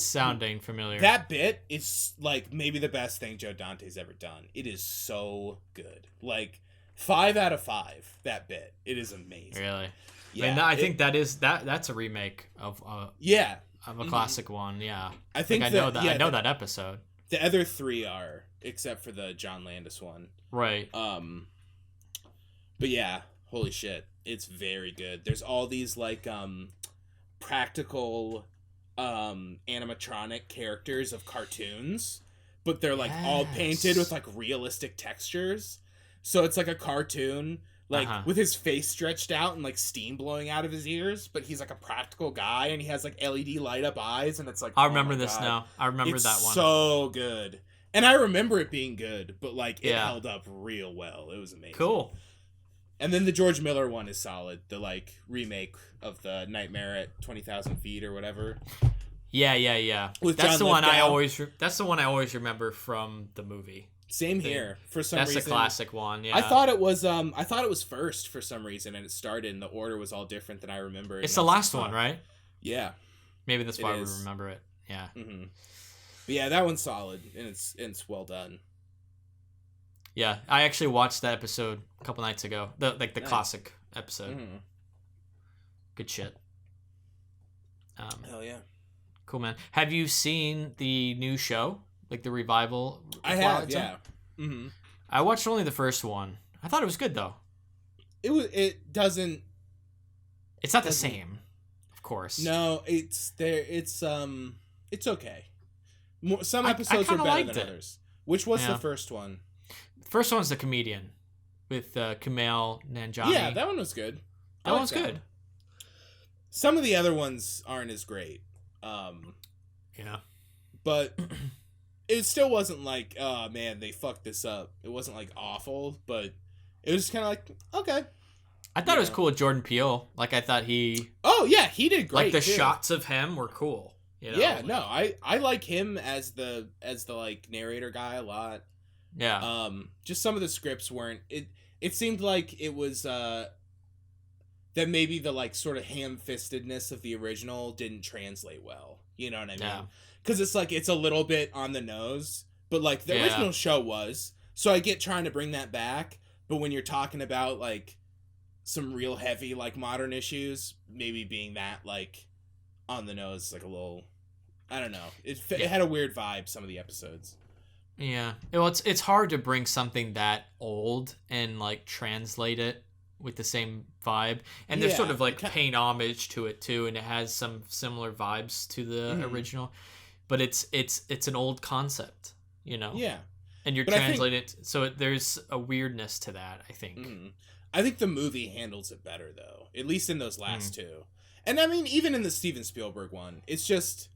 sounding familiar. That bit is like maybe the best thing Joe Dante's ever done. It is so good. Like 5 out of 5. That bit. It is amazing. Really? Yeah. I mean, I think that's a remake of of a classic one, yeah. I think I know that. Yeah, I know that episode. The other 3 are, except for the John Landis one. Right. But yeah, holy shit, it's very good. There's all these like practical animatronic characters of cartoons, but they're like all painted with like realistic textures. So it's like a cartoon. Like, with his face stretched out and, like, steam blowing out of his ears. But he's, like, a practical guy, and he has, like, LED light-up eyes, and it's like, I remember this now. I remember that one. It's so good. And I remember it being good, but, like, it held up real well. It was amazing. Cool. And then the George Miller one is solid. The, like, remake of the Nightmare at 20,000 Feet or whatever. Yeah. That's the one I always remember from the movie. Same here. For some reason, that's a classic one. Yeah, I thought it was first for some reason, and it started, and the order was all different than I remember. It's the last one, right? Yeah, maybe that's why we remember it. Yeah. Mm-hmm. But yeah, that one's solid, and it's well done. Yeah, I actually watched that episode a couple nights ago. The classic episode. Mm-hmm. Good shit. Hell yeah. Cool, man. Have you seen the new show? Like the revival? I have, yeah. Mm-hmm. I watched only the first one. I thought it was good, though. It doesn't... It's not the same, of course. No, it's okay. Some episodes are better than others. Which was the first one? The first one's The Comedian with Kumail Nanjiani. Yeah, that one was good. That one was good. Some of the other ones aren't as great. Yeah. But... It still wasn't like, oh man, they fucked this up. It wasn't like awful, but it was kind of like, okay. I thought it was cool with Jordan Peele. Like I thought he. Oh yeah, he did great. Like the shots of him were cool. You know? Yeah, no, I like him as the like narrator guy a lot. Yeah. Just some of the scripts weren't. It seemed like it was that maybe the like sort of ham-fistedness of the original didn't translate well. You know what I mean? Yeah. Because it's like, it's a little bit on the nose, but like the original show was. So I get trying to bring that back, but when you're talking about like some real heavy like modern issues, maybe being that like on the nose, like a little, I don't know. It had a weird vibe, some of the episodes. Yeah. Well, it's hard to bring something that old and like translate it with the same vibe, and they're sort of like paying homage to it too, and it has some similar vibes to the original. But it's an old concept, you know? Yeah. And you're translating it, so there's a weirdness to that, I think. Mm-hmm. I think the movie handles it better, though. At least in those last two. And I mean, even in the Steven Spielberg one, it's just...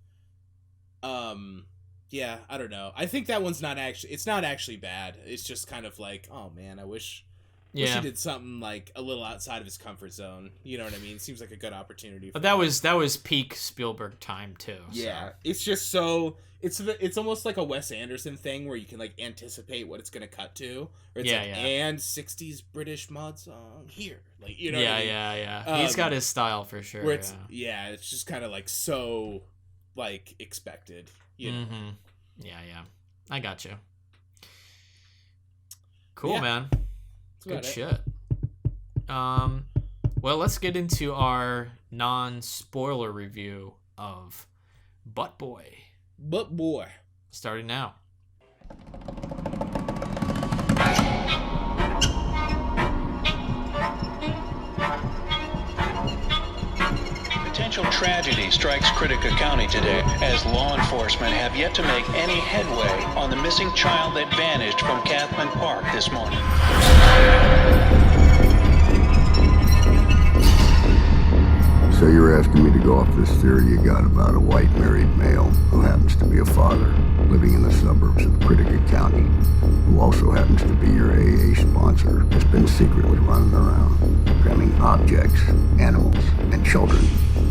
yeah, I don't know. I think that one's not actually bad. It's just kind of like, oh man, I wish he did something like a little outside of his comfort zone. You know what I mean? It seems like a good opportunity. But that was peak Spielberg time too. Yeah, so. It's just so it's almost like a Wes Anderson thing where you can like anticipate what it's gonna cut to. Or it's and 60s British mod song here, like you know. Yeah, what I mean? yeah. He's got his style for sure. Where it's it's just kind of like so like expected. You know? Yeah. I got you. Cool, Yeah. man. Good That's shit. Well, let's get into our non-spoiler review of Butt Boy. But boy. Starting now. Potential tragedy strikes Critica County today as law enforcement have yet to make any headway on the missing child that vanished from Catherine Park this morning. So you're asking me to go off this theory you got about a white married male who happens to be a father living in the suburbs of Critica County, who also happens to be your AA sponsor, has been secretly running around, cramming objects, animals, and children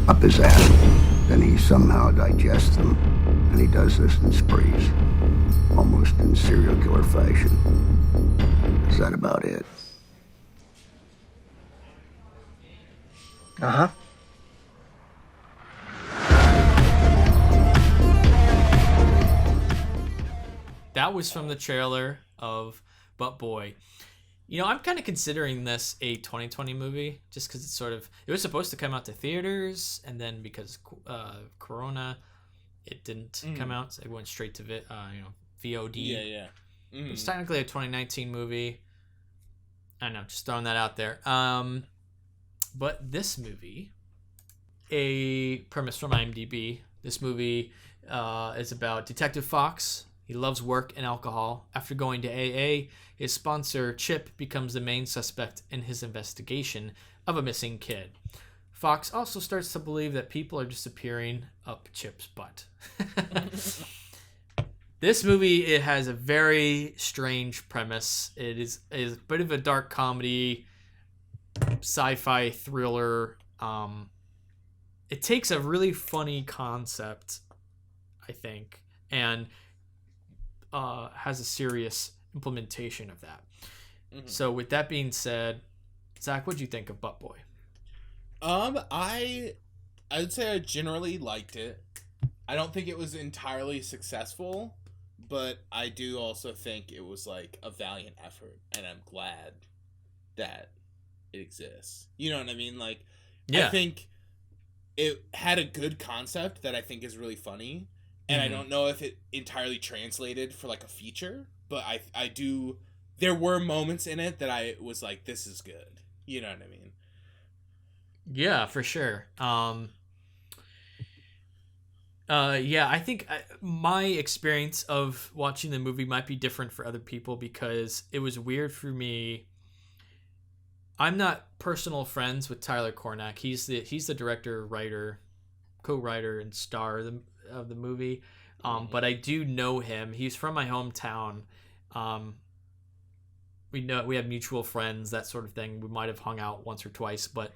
up his ass. Then he somehow digests them, and he does this in sprees, almost in serial killer fashion. Is that about it? Uh-huh. That was from the trailer of Butt Boy. You know, I'm kind of considering this a 2020 movie just because it was supposed to come out to theaters, and then because Corona, it didn't come out. So it went straight to VOD. Yeah. Mm. It's technically a 2019 movie. I don't know, just throwing that out there. But this movie, a premise from IMDb. This movie is about Detective Fox. He loves work and alcohol. After going to AA, his sponsor, Chip, becomes the main suspect in his investigation of a missing kid. Fox also starts to believe that people are disappearing up Chip's butt. This movie, it has a very strange premise. It is a bit of a dark comedy, sci-fi thriller. It takes a really funny concept, I think, and has a serious implementation of that. Mm-hmm. So with that being said, Zach, what'd you think of Butt Boy? I would say I generally liked it. I don't think it was entirely successful, but I do also think it was like a valiant effort, and I'm glad that it exists. You know what I mean? Like, yeah. I think it had a good concept that I think is really funny. And I don't know if it entirely translated for like a feature, but I do. There were moments in it that I was like, "This is good." You know what I mean? Yeah, for sure. Yeah, I think my experience of watching the movie might be different for other people because it was weird for me. I'm not personal friends with Tyler Cornack. He's the director, writer, co-writer, and star of the movie. But I do know him. He's from my hometown. We have mutual friends, that sort of thing. We might have hung out once or twice, but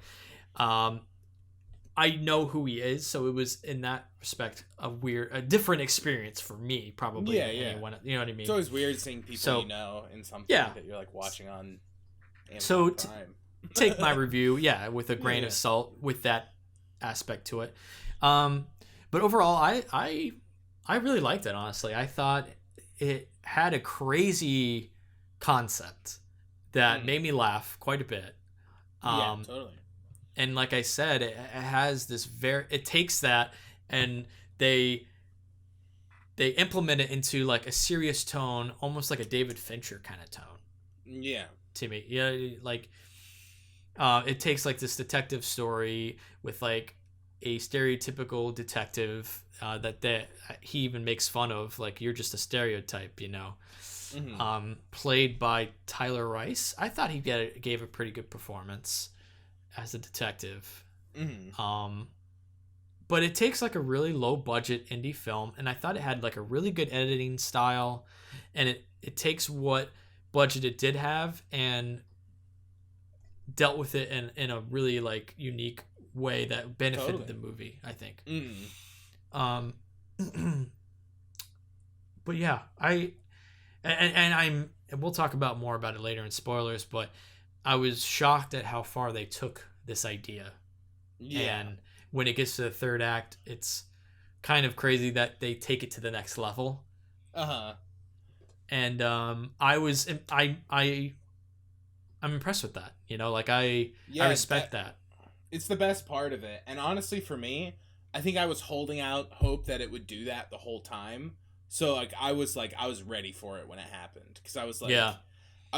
I know who he is. So it was in that respect a different experience for me, probably. Yeah. Anyone, you know what I mean? It's always weird seeing people you know in something that you're like watching on Amazon Prime. Take my review, with a grain of salt with that aspect to it. But overall, I really liked it, honestly. I thought it had a crazy concept that made me laugh quite a bit. Yeah, totally. And like I said, it has this it takes that and they implement it into like a serious tone, almost like a David Fincher kind of tone. Yeah. To me. Yeah, like it takes like this detective story with like a stereotypical detective that he even makes fun of, like, you're just a stereotype, you know. Played by Tyler Rice. I thought he gave a pretty good performance as a detective. But it takes like a really low budget indie film, and I thought it had like a really good editing style, and it takes what budget it did have and dealt with it in a really like unique way that benefited the movie, I think. But yeah, and we'll talk about more about it later in spoilers, but I was shocked at how far they took this idea. Yeah. And when it gets to the third act, it's kind of crazy that they take it to the next level. And I'm impressed with that. Like I respect that. It's the best part of it. And honestly, for me, I think I was holding out hope that it would do that the whole time. So I was ready for it when it happened, because I was I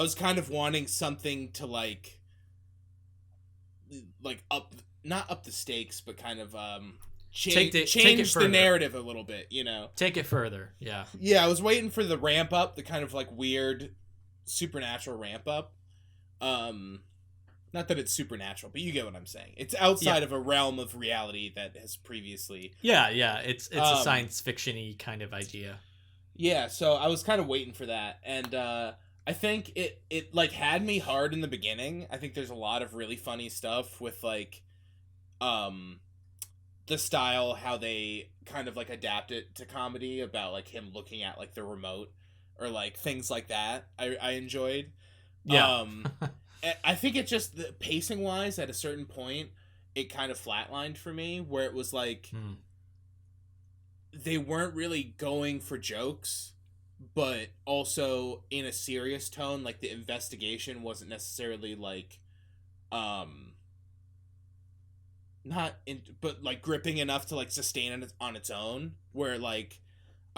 was kind of wanting something to not up the stakes, but kind of change the narrative a little bit, Take it further. Yeah, I was waiting for the ramp up, the kind of weird supernatural ramp up. Not that it's supernatural, but you get what I'm saying. It's outside of a realm of reality that has previously... Yeah. It's a science fiction-y kind of idea. Yeah, so I was kind of waiting for that. And I think it had me hard in the beginning. I think there's a lot of really funny stuff with, the style, how they kind of, adapt it to comedy, about, him looking at, the remote, or, things like that. I enjoyed. Yeah. I think it just, pacing wise, at a certain point, it kind of flatlined for me, where it was they weren't really going for jokes, but also in a serious tone. The investigation wasn't necessarily gripping enough to sustain it on its own, where I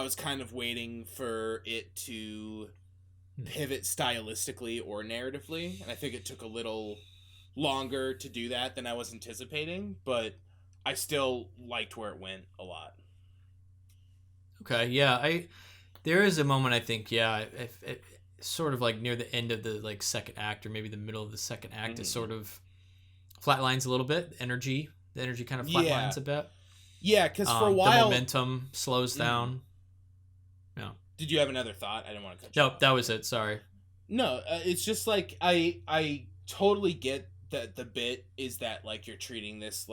was kind of waiting for it to pivot stylistically or narratively, and I think it took a little longer to do that than I was anticipating, but I still liked where it went a lot. Okay, yeah, there is a moment, I think, it sort of near the end of the second act, or maybe the middle of the second act, it sort of flatlines a little bit. The energy kind of flatlines a bit. Yeah, because for a while... the momentum slows down. Yeah. Did you have another thought? I didn't want to cut you off. off. That was it. Sorry. No, it's just I totally get that the bit is that you're treating this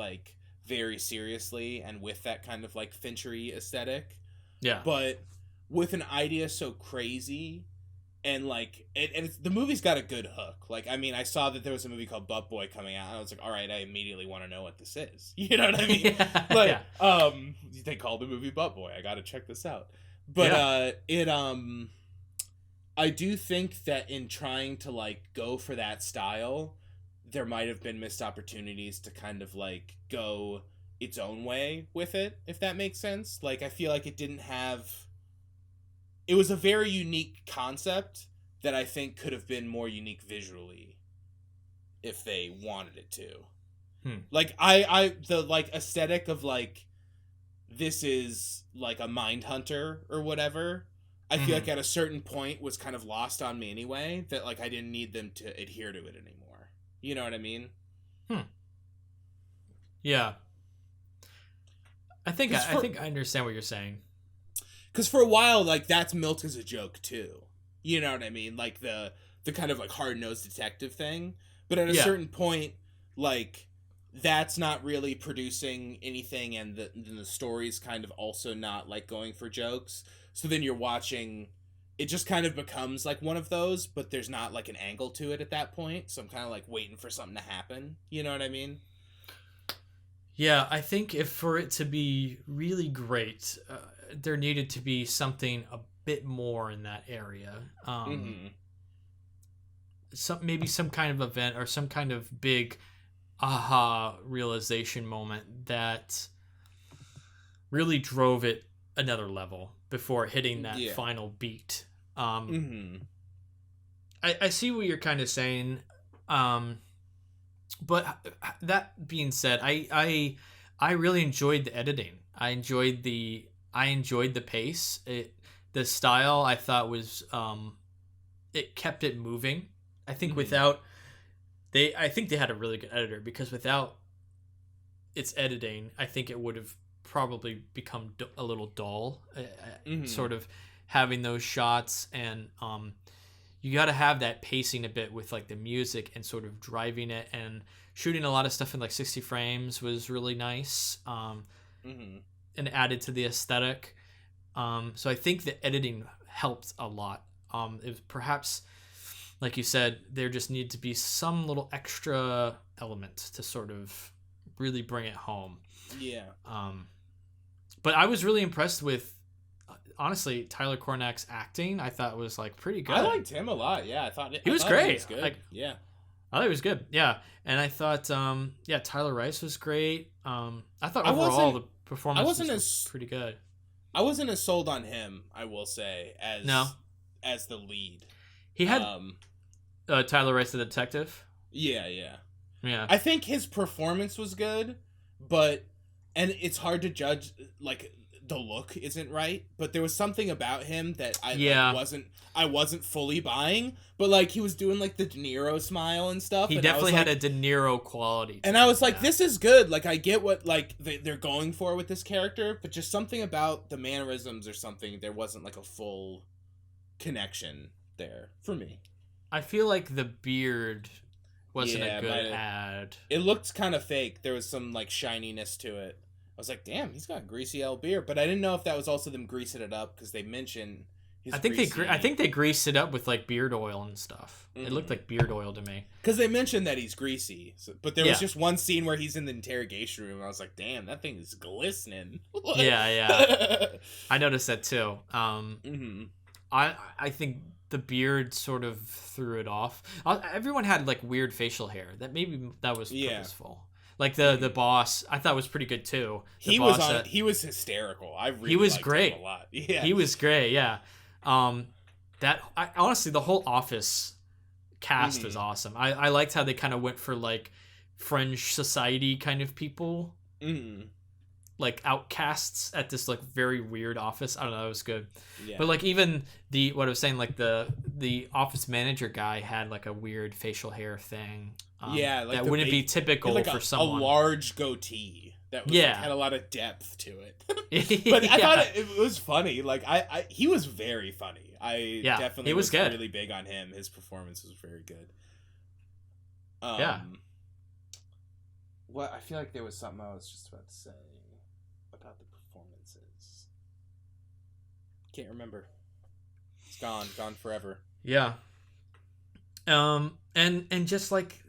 very seriously and with that kind of Finchery aesthetic. Yeah. But with an idea so crazy, and the movie's got a good hook. I saw that there was a movie called Butt Boy coming out, and I was all right, I immediately want to know what this is. You know what I mean? They called the movie Butt Boy. I got to check this out. But I do think that in trying to go for that style, there might have been missed opportunities to kind of go its own way with it, if that makes sense. I feel it didn't have... It was a very unique concept that I think could have been more unique visually if they wanted it to. The aesthetic of this is a mind hunter or whatever, I feel at a certain point was kind of lost on me anyway, that I didn't need them to adhere to it anymore. You know what I mean? Yeah. I think I understand what you're saying. Because for a while, that's milked as a joke too. You know what I mean? The kind of hard-nosed detective thing. But at a certain point, that's not really producing anything, and the story's kind of also not going for jokes. So then you're watching, it just kind of becomes one of those, but there's not an angle to it at that point. So I'm kind of waiting for something to happen. You know what I mean? Yeah, I think for it to be really great, there needed to be something a bit more in that area. Maybe some kind of event or some kind of big aha realization moment that really drove it another level before hitting that final beat. I see what you're kind of saying. But that being said, I really enjoyed the editing. I enjoyed the pace. The style I thought was it kept it moving. I think I think they had a really good editor, because without its editing, I think it would have probably become a little dull. Sort of having those shots, and you got to have that pacing a bit with the music and sort of driving it, and shooting a lot of stuff in 60 frames was really nice. And added to the aesthetic. So I think the editing helped a lot. It was perhaps, like you said, there just needed to be some little extra element to sort of really bring it home. Yeah. But I was really impressed with honestly, Tyler Cornak's acting, I thought was like pretty good. I liked him a lot. Yeah, I thought he was great. He was good. Like, yeah, I thought he was good. Yeah, and I thought, Tyler Rice was great. I thought overall the performance was pretty good. I wasn't as sold on him, I will say, as the lead. He had Tyler Rice, the detective. Yeah. Yeah. I think his performance was good, and it's hard to judge, like, the look isn't right, but there was something about him that I wasn't fully buying, but like he was doing like the De Niro smile and stuff. He definitely had a De Niro quality. And I was like, this is good. Like I get what like they're going for with this character, but just something about the mannerisms or something, there wasn't like a full connection there for me. I feel like the beard wasn't a good add. It looked kind of fake. There was some like shininess to it. I was like, damn, he's got a greasy L beard, but I didn't know if that was also them greasing it up because they mentioned his. I think they greased it up with like beard oil and stuff. Mm-hmm. It looked like beard oil to me because they mentioned that he's greasy. But there was just one scene where he's in the interrogation room, and I was like, damn, that thing is glistening. Yeah. I noticed that too. I think the beard sort of threw it off. Everyone had like weird facial hair. That was purposeful. Like the boss, I thought was pretty good too. He was hysterical. He was great. Him a lot. Yeah, he was great. Yeah, honestly, the whole Office cast was awesome. I liked how they kind of went for like fringe society kind of people, like outcasts at this like very weird office. I don't know, it was good. Yeah. But like even what I was saying, like the office manager guy had like a weird facial hair thing. Like that wouldn't be typical for someone. A large goatee that was, had a lot of depth to it. But I thought it was funny. Like he was very funny. I definitely was really big on him. His performance was very good. What I feel like there was something I was just about to say about the performances. Can't remember. It's gone forever. Yeah. And just like.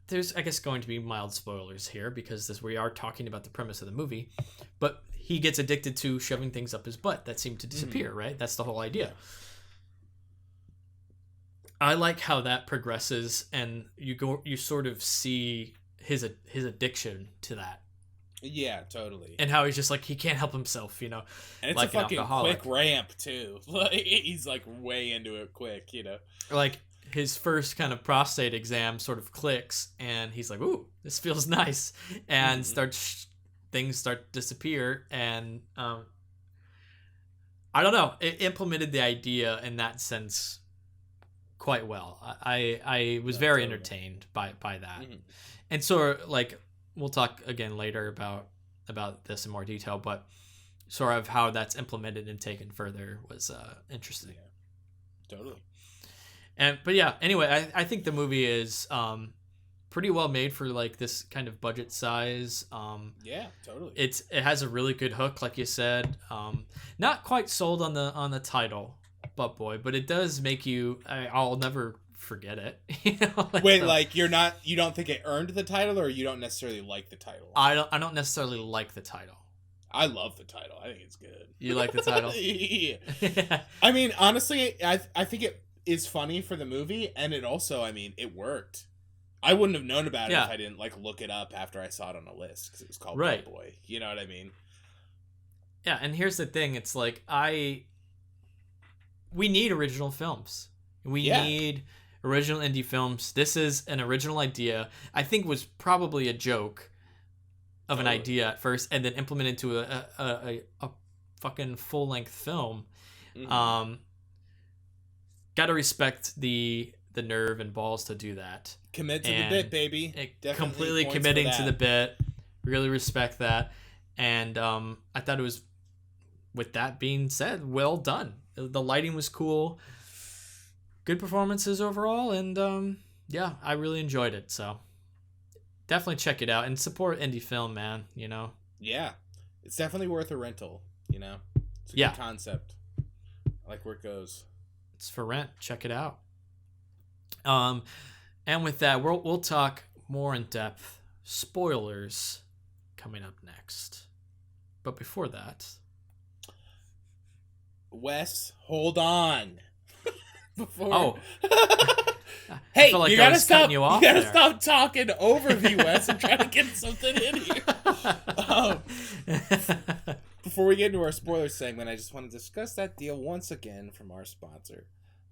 There's, I guess, going to be mild spoilers here because we are talking about the premise of the movie, but he gets addicted to shoving things up his butt that seem to disappear, right? That's the whole idea. I like how that progresses, and you sort of see his addiction to that. Yeah, totally. And how he's just like he can't help himself, And it's like a fucking quick ramp too. Like he's like way into it quick, Like. His first kind of prostate exam sort of clicks, and he's like, "Ooh, this feels nice," and things start to disappear, and I don't know. It implemented the idea in that sense quite well. I was very entertained by that, and so like we'll talk again later about this in more detail, but sort of how that's implemented and taken further was interesting. Yeah, totally. But yeah, anyway, I think the movie is pretty well made for like this kind of budget size. Yeah, totally. It has a really good hook, like you said. Not quite sold on the title, Butt Boy, but it does make you. I'll never forget it. Like you don't think it earned the title, or you don't necessarily like the title? I don't necessarily like the title. I love the title. I think it's good. You like the title? Yeah. I mean, honestly, I think it is funny for the movie, and it also, I mean, it worked. I wouldn't have known about it if I didn't like look it up after I saw it on a list because it was called Butt Boy. You know what I mean? Yeah, and here's the thing: it's like we need original films. We need original indie films. This is an original idea. I think was probably a joke of an idea at first, and then implemented into a fucking full length film. Got to respect the nerve and balls to do that. Commit to the bit, baby. Completely committing to the bit. Really respect that. And I thought it was, with that being said, well done. The lighting was cool. Good performances overall. And I really enjoyed it. So definitely check it out and support indie film, man. Yeah. It's definitely worth a rental, It's a good concept. I like where it goes. It's for rent. Check it out. And with that, we'll talk more in depth. Spoilers coming up next. But before that, Wes, hold on. Before. Oh. Hey, like you gotta stop. you off gotta there. stop talking over me, Wes. I'm trying to get something in here. Before we get into our spoiler segment, I just want to discuss that deal once again from our sponsor.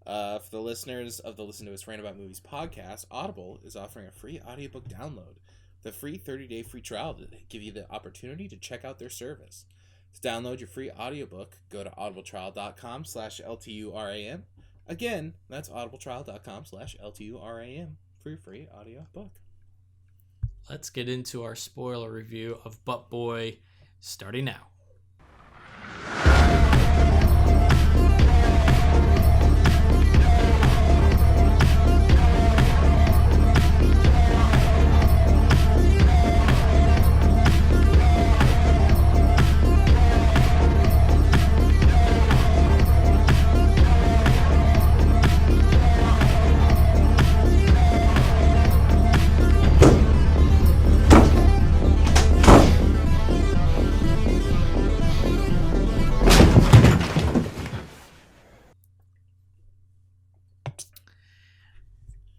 For the listeners of the Listen to Us Rant About Movies podcast, Audible is offering a free audiobook download. The free 30-day free trial to give you the opportunity to check out their service. To download your free audiobook, go to audibletrial.com/LTURAM. Again, that's audibletrial.com/LTURAM for your free audiobook. Let's get into our spoiler review of Butt Boy, starting now.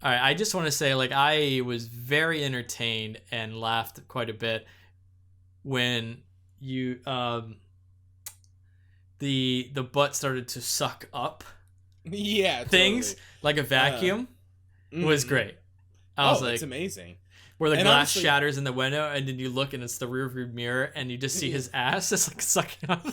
All right, I just want to say, like, I was very entertained and laughed quite a bit when you the butt started to suck up things totally. like a vacuum was great. I was like, it's amazing. Where the And glass honestly- shatters in the window, and then you look and it's the rearview mirror, and you just see his ass just like sucking up.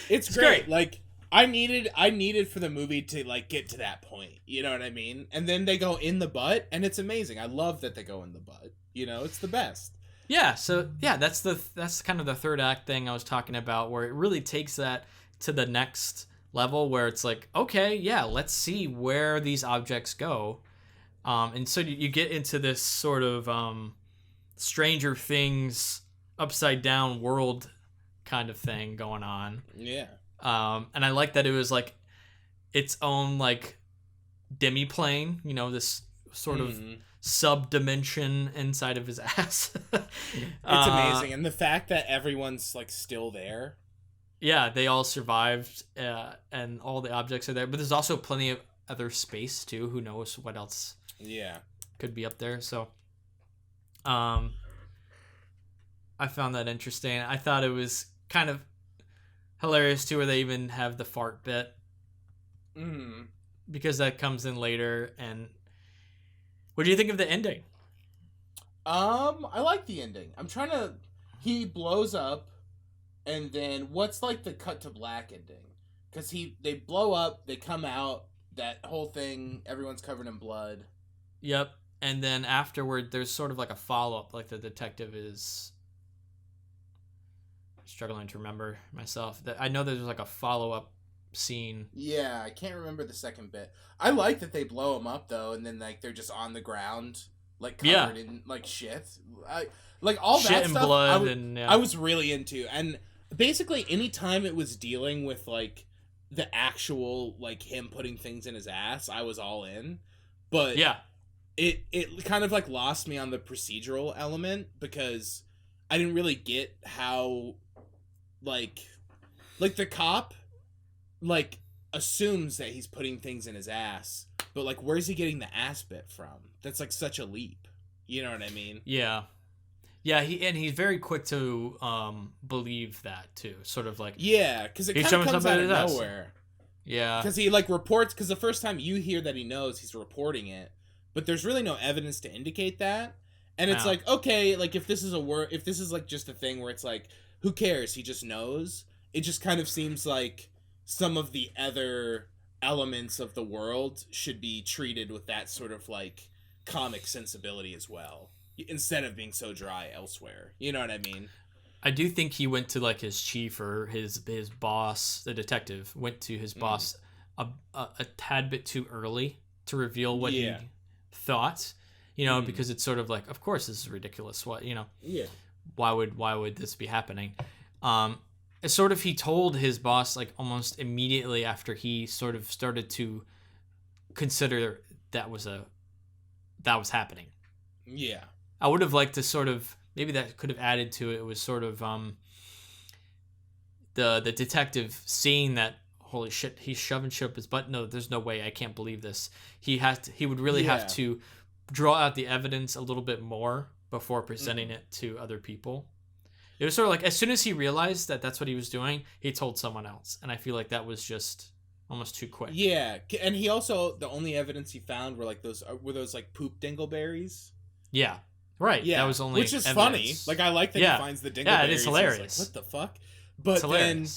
It's great. Like I needed for the movie to like get to that point. You know what I mean? And then they go in the butt, and it's amazing. I love that they go in the butt. You know, it's the best. Yeah, so yeah, that's kind of the third act thing I was talking about, where it really takes that to the next level, where it's like, okay, yeah, let's see where these objects go, and so you get into this sort of Stranger Things upside down world kind of thing going on. Yeah. And I like that it was like its own like demi-plane, you know, this sort of sub-dimension inside of his ass. It's amazing. And the fact that everyone's like still there. Yeah, they all survived, and all the objects are there. But there's also plenty of other space too. Who knows what else could be up there. So I found that interesting. I thought it was kind of hilarious too, where they even have the fart bit. Because that comes in later. And what do you think of the ending? I like the ending. He blows up, and then what's like the cut to black ending? Because they blow up, they come out, that whole thing, everyone's covered in blood. Yep. And then afterward, there's sort of like a follow-up, like the detective is struggling to remember myself. That I know there's like a follow-up scene. Yeah, I can't remember the second bit. I like that they blow him up though, and then like they're just on the ground, like covered in like shit. Like all shit that and stuff. blood I was really into, and basically anytime it was dealing with like the actual like him putting things in his ass, I was all in. But yeah, it kind of like lost me on the procedural element, because I didn't really get how like the cop like assumes that he's putting things in his ass, but like where's he getting the ass bit from? That's like such a leap. You know what I mean? Yeah, he's very quick to believe that too. Sort of like, yeah, because it he's kind of showing comes out of somebody else. nowhere. Yeah, because he like reports, because the first time you hear that he knows, he's reporting it, but there's really no evidence to indicate that. And it's like, okay, like if this is like just a thing where it's like, who cares? He just knows. It just kind of seems like some of the other elements of the world should be treated with that sort of like comic sensibility as well, instead of being so dry elsewhere. You know what I mean? I do think he went to like his chief or his boss. The detective went to his boss a tad bit too early to reveal what he thought. You know, because it's sort of like, of course this is ridiculous. What, you know? Yeah. Why would this be happening? It's sort of, he told his boss like almost immediately after he sort of started to consider that was happening. Yeah. I would have liked to sort of, maybe that could have added to it. It was sort of the detective seeing that, holy shit, he's shoving shit up his butt. No, there's no way. I can't believe this. He would really have to draw out the evidence a little bit more before presenting it to other people. It was sort of like, as soon as he realized that that's what he was doing, he told someone else. And I feel like that was just almost too quick. Yeah. And he also, the only evidence he found were like those like poop dingleberries. Yeah. Right. Yeah. That was only Which is evidence. funny. Like, I like that he finds the dingleberries. Yeah, it is hilarious. Like, what the fuck? But then,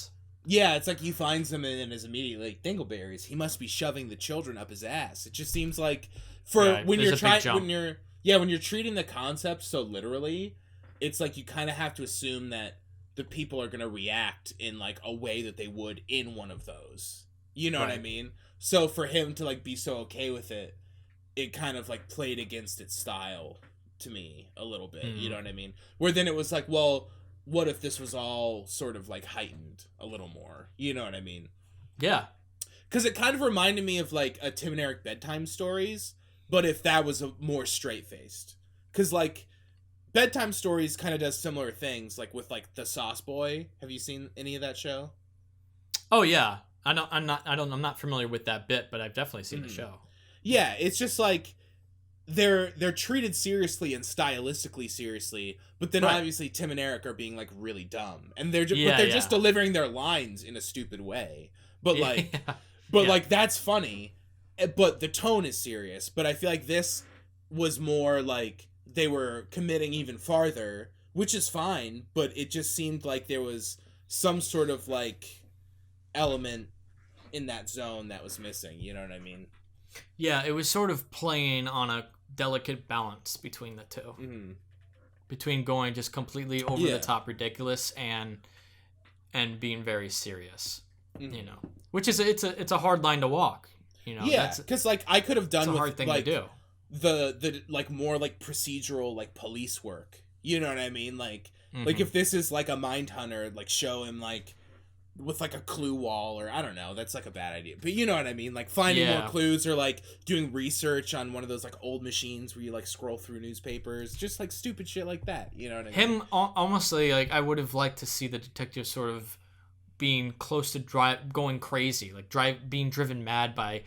yeah, it's like he finds them and then is immediately like, dingleberries. He must be shoving the children up his ass. It just seems like when you're treating the concept so literally, it's like you kind of have to assume that the people are going to react in like a way that they would in one of those. You know what I mean? So for him to like be so okay with it, it kind of like played against its style to me a little bit. You know what I mean? Where then it was like, well, what if this was all sort of like heightened a little more? You know what I mean? Yeah. Because it kind of reminded me of like a Tim and Eric bedtime stories, but if that was a more straight-faced. Because like bedtime stories kind of does similar things, like with like the Sauce Boy. Have you seen any of that show? Oh yeah. I'm not familiar with that bit, but I've definitely seen the show. Yeah, it's just like they're treated seriously and stylistically seriously, but then obviously Tim and Eric are being like really dumb, and they're just delivering their lines in a stupid way. But like, like that's funny, but the tone is serious. But I feel like this was more like they were committing even farther, which is fine. But it just seemed like there was some sort of like element in that zone that was missing. You know what I mean? Yeah, it was sort of playing on a delicate balance between the two. Mm-hmm. Between going just completely over the top ridiculous and being very serious. Mm-hmm. You know. Which is it's a hard line to walk. You know. Yeah, because like I could have done it's a with hard thing like to do. The like more like procedural like police work. You know what I mean? Like like if this is like a Mindhunter, like show him like with like a clue wall, or I don't know, that's like a bad idea, but you know what I mean, like finding more clues, or like doing research on one of those like old machines where you like scroll through newspapers, just like stupid shit like that, you know what I mean? Him honestly, like I would have liked to see the detective sort of being close to going crazy, like being driven mad by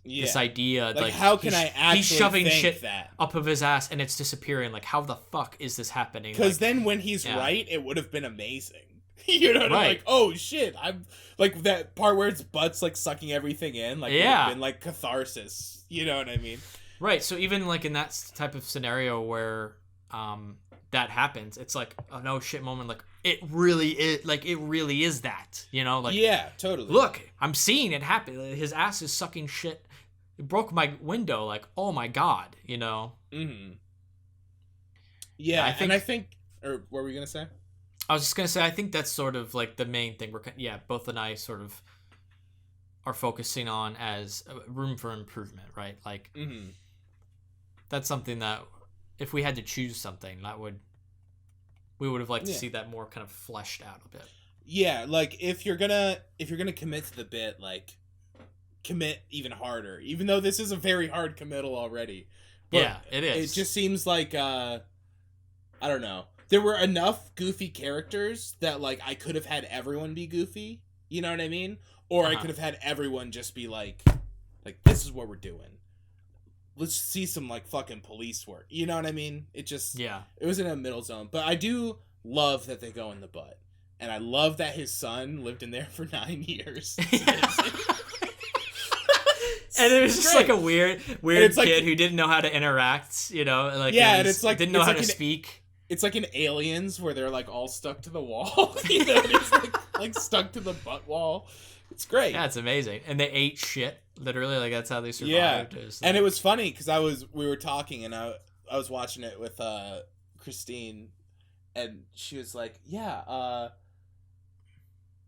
this idea, like how can I actually he's shoving think shit that up of his ass and it's disappearing, like how the fuck is this happening? Because like, then when he's right, it would have been amazing. You know what I mean? Like, oh shit, I'm like that part where its butt's like sucking everything in, like would have been like catharsis. You know what I mean? Right. So even like in that type of scenario where that happens, it's like a no shit moment. Like it really is that. You know? Like yeah, totally. Look, I'm seeing it happen. His ass is sucking shit. It broke my window. Like oh my god. You know? Mm-hmm. Yeah, I think. Or what were you gonna say? I was just going to say, I think that's sort of like the main thing both and I sort of are focusing on as room for improvement, right? Like, that's something that if we had to choose something, we would have liked to see that more kind of fleshed out a bit. Yeah, like if you're gonna commit to the bit, like commit even harder, even though this is a very hard committal already. But yeah, it is. It just seems like, I don't know. There were enough goofy characters that, like, I could have had everyone be goofy. You know what I mean? Or I could have had everyone just be like, this is what we're doing. Let's see some, like, fucking police work. You know what I mean? It just... Yeah. It was in a middle zone. But I do love that they go in the butt. And I love that his son lived in there for 9 years. And it was just like a weird kid who didn't know how to interact, you know? Like, and it's like... Didn't know how to speak. It's like in Aliens where they're like all stuck to the wall. You know, it's like stuck to the butt wall. It's great. Yeah, it's amazing. And they ate shit. Literally, like that's how they survived. Yeah. And it was funny because we were talking and I was watching it with Christine, and she was like, "Yeah,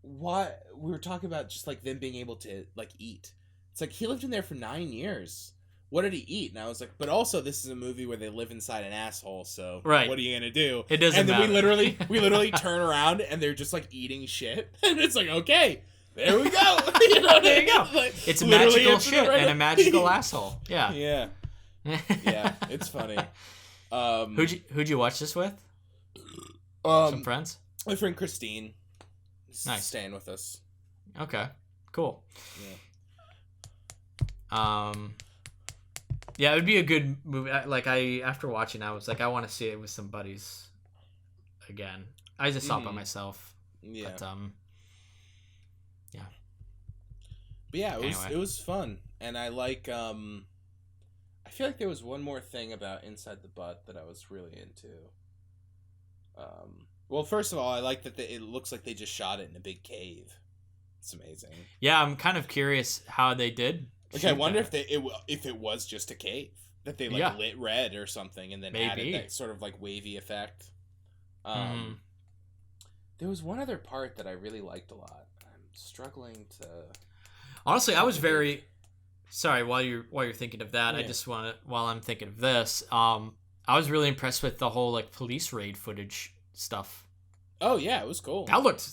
why?" We were talking about just like them being able to like eat. It's like he lived in there for 9 years. What did he eat? And I was like, but also this is a movie where they live inside an asshole, so what are you gonna do? It doesn't matter. And then we literally turn around and they're just like eating shit. And it's like, okay, there we go. You know, there you go. Like, it's magical shit and a magical asshole. Yeah. Yeah. Yeah, it's funny. Who'd you watch this with? Some friends? My friend Christine. Nice. Staying with us. Okay. Cool. Yeah. Yeah, it would be a good movie. Like after watching, I was like, I want to see it with some buddies again. I just saw it by myself. Yeah. But, yeah. But yeah, it was fun, and I like. I feel like there was one more thing about Inside the Butt that I was really into. Well, first of all, I like that it looks like they just shot it in a big cave. It's amazing. Yeah, I'm kind of curious how they did. Like, I wonder if it was just a cave that they Yeah. lit red or something, and then added that sort of like wavy effect. There was one other part that I really liked a lot. I'm struggling to. Honestly, I was very sorry while you're thinking of that. Yeah. I just want to while I'm thinking of this. I was really impressed with the whole like police raid footage stuff. Oh yeah, it was cool. That looked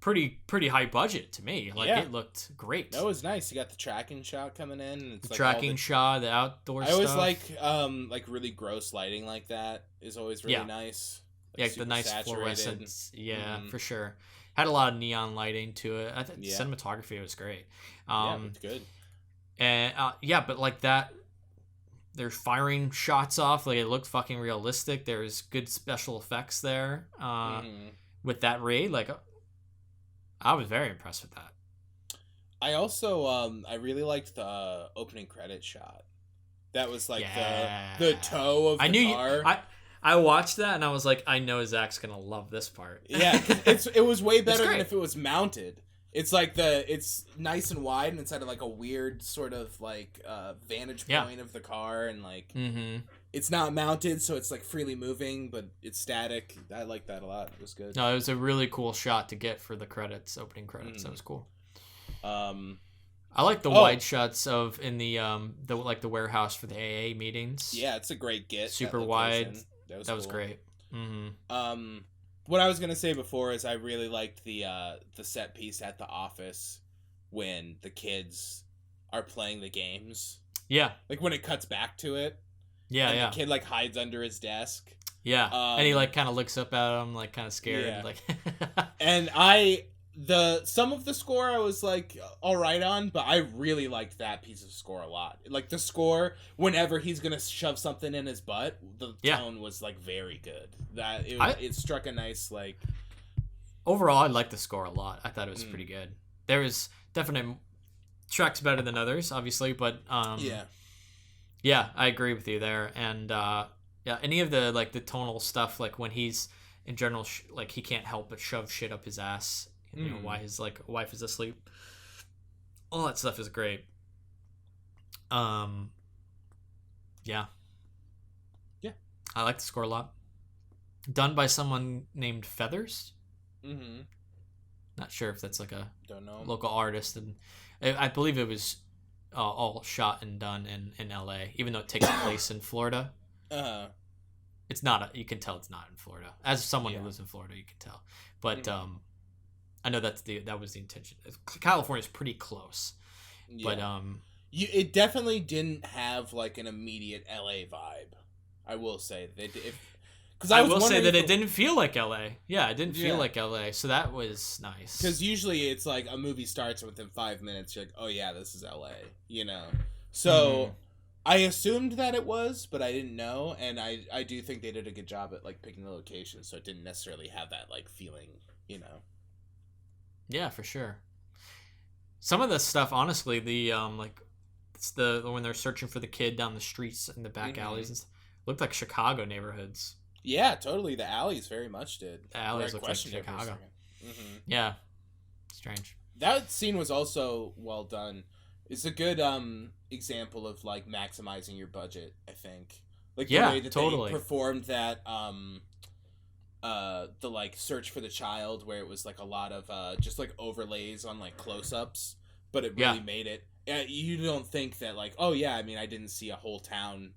pretty high budget to me. Like it looked great. That was nice. You got the tracking shot coming in. And it's the like tracking shot, the outdoor stuff. I always like really gross lighting like that is always really nice. Like the nice saturated. fluorescence. Yeah, for sure. Had a lot of neon lighting to it. I think cinematography was great. It's good. And but like that, they're firing shots off. Like it looked fucking realistic. There's good special effects there. With that raid, like I was very impressed with that. I also I really liked the opening credit shot. That was like the toe of the car. I watched that and I was like, I know Zach's gonna love this part. Yeah, 'cause it was way better than if it was mounted. It's like it's nice and wide and instead of like a weird sort of like vantage point of the car and like it's not mounted, so it's like freely moving, but it's static. I like that a lot. It was good. No, it was a really cool shot to get for the opening credits. That was cool. I like the wide shots of in the warehouse for the AA meetings. Yeah, it's a great get. Super wide. That was cool. Great. What I was gonna say before is I really liked the set piece at the office when the kids are playing the games. Yeah. Like when it cuts back to it. Yeah, and the kid like hides under his desk. Yeah. And he like kind of looks up at him like kind of scared. Yeah. Like and some of the score I was like all right on, but I really liked that piece of score a lot. Like the score whenever he's gonna shove something in his butt, the tone was like very good. That it struck a nice like. Overall, I liked the score a lot. I thought it was pretty good. There was definite tracks better than others, obviously, but yeah, I agree with you there. And any of the like the tonal stuff, like when he's in general, like he can't help but shove shit up his ass. You know, why his like wife is asleep. All that stuff is great. Yeah. I like the score a lot. Done by someone named Feathers. Not sure if that's like a local artist, and I believe it was all shot and done in LA, even though it takes place in Florida. It's not. You can tell it's not in Florida. As someone who lives in Florida, you can tell. But I know that was the intention. California's pretty close, but it definitely didn't have like an immediate LA vibe. I will say because I will say that it didn't feel like LA. Yeah, it didn't feel like LA, so that was nice. Because usually it's like a movie starts and within 5 minutes you're like, oh yeah, this is LA, you know. So I assumed that it was, but I didn't know, and I do think they did a good job at like picking the location, so it didn't necessarily have that like feeling, you know. Yeah, for sure. Some of the stuff, honestly, the it's the when they're searching for the kid down the streets and the back alleys, and looked like Chicago neighborhoods. Yeah, totally. The alleys very much did. The alleys looked like Chicago. Yeah, strange. That scene was also well done. It's a good example of like maximizing your budget. I think, like the way that they performed that. The like search for the child, where it was like a lot of just like overlays on like close-ups, but it really made it. You don't think that like, oh yeah, I mean, I didn't see a whole town.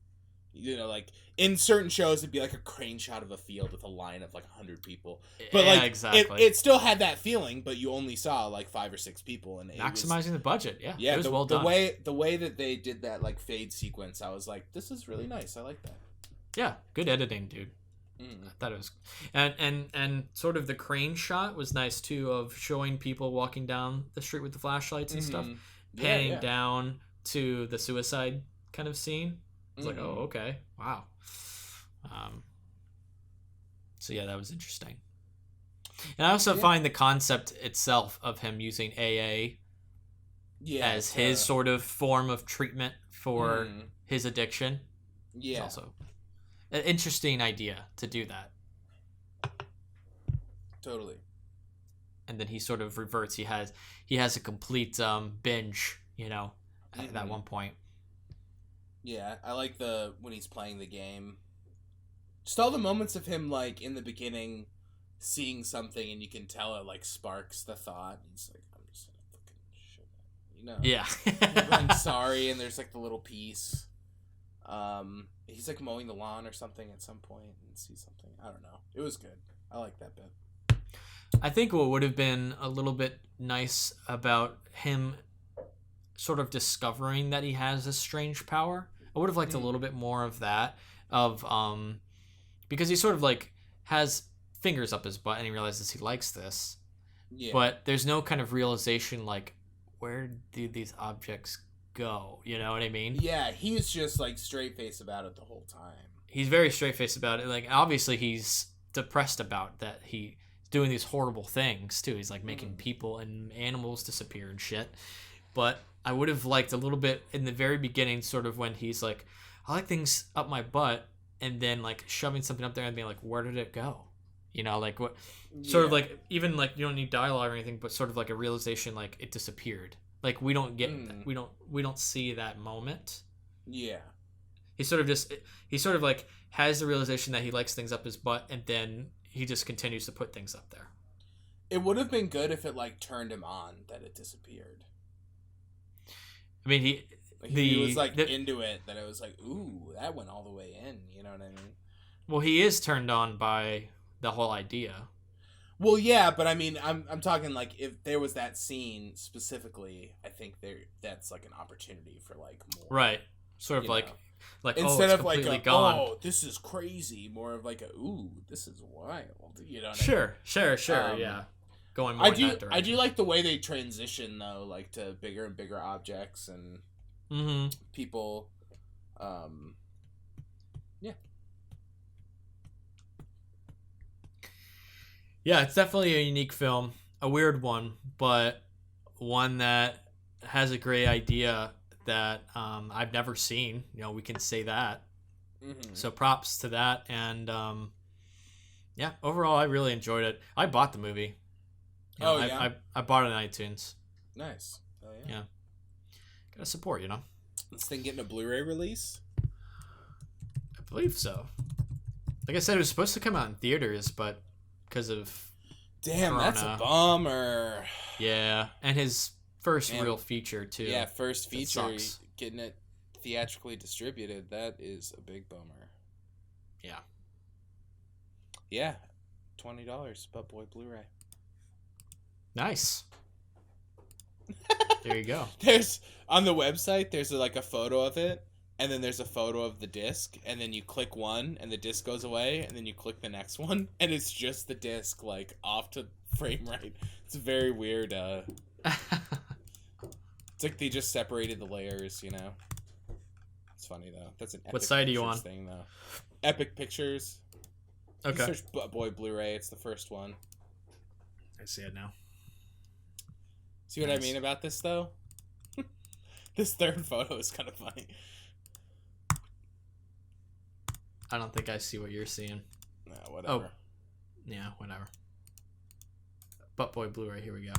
You know, like in certain shows, it'd be like a crane shot of a field with a line of like 100 people, but like exactly. it still had that feeling, but you only saw like 5 or 6 people, and maximizing the budget. Yeah, it was well done. done. The way that they did that like fade sequence, I was like, this is really nice. I like that. Yeah, good editing, dude. I thought it was, and sort of the crane shot was nice too, of showing people walking down the street with the flashlights and stuff, panning down to the suicide kind of scene. It's like, oh, okay, wow. So yeah, that was interesting. And I also find the concept itself of him using AA as his sort of form of treatment for his addiction. Yeah. It's also an interesting idea to do that. Totally. And then he sort of reverts. He has a complete binge, at that one point. Yeah, I like when he's playing the game. Just all the moments of him, like, in the beginning, seeing something, and you can tell it, like, sparks the thought. He's like, I'm just gonna fucking shit that, Yeah. I'm sorry, and there's, like, the little piece. He's, like, mowing the lawn or something at some point and sees something. I don't know. It was good. I like that bit. I think what would have been a little bit nice about him sort of discovering that he has this strange power, I would have liked a little bit more of that, because he sort of like has fingers up his butt and he realizes he likes this. Yeah. But there's no kind of realization like, where do these objects go? You know what I mean? Yeah, he's just like straight face about it the whole time. He's very straight faced about it. Like, obviously he's depressed about that he's doing these horrible things too. He's like making people and animals disappear and shit. But I would have liked a little bit in the very beginning, sort of when he's like, I like things up my butt, and then like shoving something up there and being like, where did it go? Like what? Sort of like, even like you don't need dialogue or anything, but sort of like a realization, like it disappeared. Like we don't get that. We don't see that moment. Yeah. He sort of like has the realization that he likes things up his butt, and then he just continues to put things up there. It would have been good if it like turned him on that it disappeared. I mean, he was like into it, that it was like, ooh, that went all the way in. You know what I mean? Well, he is turned on by the whole idea. Well, yeah, but I mean, I'm talking like if there was that scene specifically, I think that's like an opportunity for like more. Right. Sort of like instead of like gone. Oh, this is crazy. More of like ooh, this is wild. You know what Sure, I mean? Yeah. Going more in that direction. I do like the way they transition though, like to bigger and bigger objects and people. Yeah, it's definitely a unique film, a weird one, but one that has a great idea that I've never seen. We can say that. So props to that, and yeah, overall I really enjoyed it. I bought the movie. I bought it on iTunes. Nice. Oh yeah. Yeah. Gotta support, This thing getting a Blu-ray release? I believe so. Like I said, it was supposed to come out in theaters, but because of Corona, that's a bummer. Yeah, and his first real feature too. Yeah, first feature, getting it theatrically distributed. That is a big bummer. Yeah. Yeah, $20, Butt Boy Blu-ray. Nice. There you go. There's on the website. There's like a photo of it, and then there's a photo of the disc, and then you click one, and the disc goes away, and then you click the next one, and it's just the disc like off to frame right. It's very weird. It's like they just separated the layers. It's funny though. That's an Epic What site are you on? Thing though. Epic Pictures. Okay. You search Butt Boy Blu-ray. It's the first one. I see it now. See what I mean about this though? This third photo is kind of funny. I don't think I see what you're seeing. No, whatever. Oh, yeah, whatever. Butt Boy Blu-ray, here we go.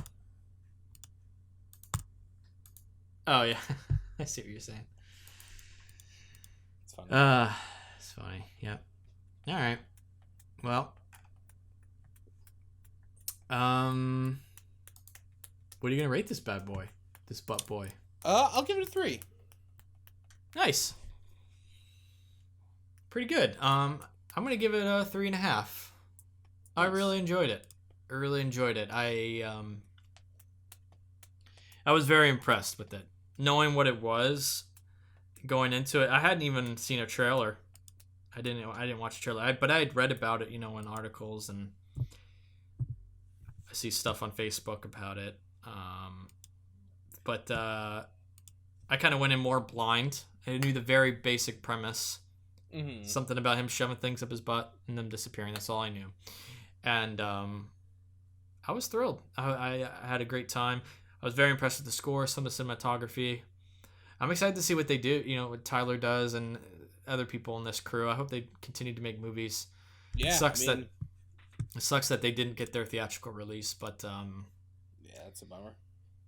Oh, yeah. I see what you're saying. It's funny. It's funny. Yep. All right. Well, what are you gonna rate this bad boy? This butt boy? I'll give it a 3. Nice. Pretty good. I'm gonna give it a 3.5. Nice. I really enjoyed it. I was very impressed with it. Knowing what it was, going into it, I hadn't even seen a trailer. I didn't watch the trailer, but I had read about it, in articles, and I see stuff on Facebook about it. But I kind of went in more blind. I knew the very basic premise. Mm-hmm. Something about him shoving things up his butt and them disappearing. That's all I knew. And I was thrilled. I had a great time. I was very impressed with the score, some of the cinematography. I'm excited to see what they do, what Tyler does and other people in this crew. I hope they continue to make movies. Yeah, It sucks that they didn't get their theatrical release, but yeah, it's a bummer.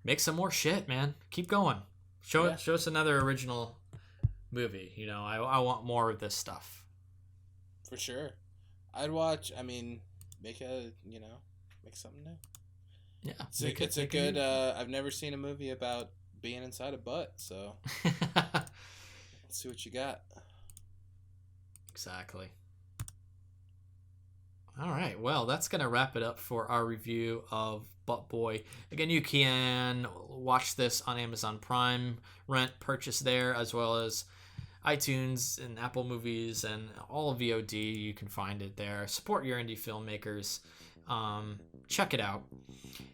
Make some more shit, man. Keep going. Show us another original movie. I want more of this stuff. For sure. I'd watch. Make something new. Yeah, it's a good. I've never seen a movie about being inside a butt, so let's see what you got. Exactly. All right, well, that's going to wrap it up for our review of Butt Boy. Again, you can watch this on Amazon Prime, rent, purchase there, as well as iTunes and Apple Movies and all of VOD. You can find it there. Support your indie filmmakers. Check it out.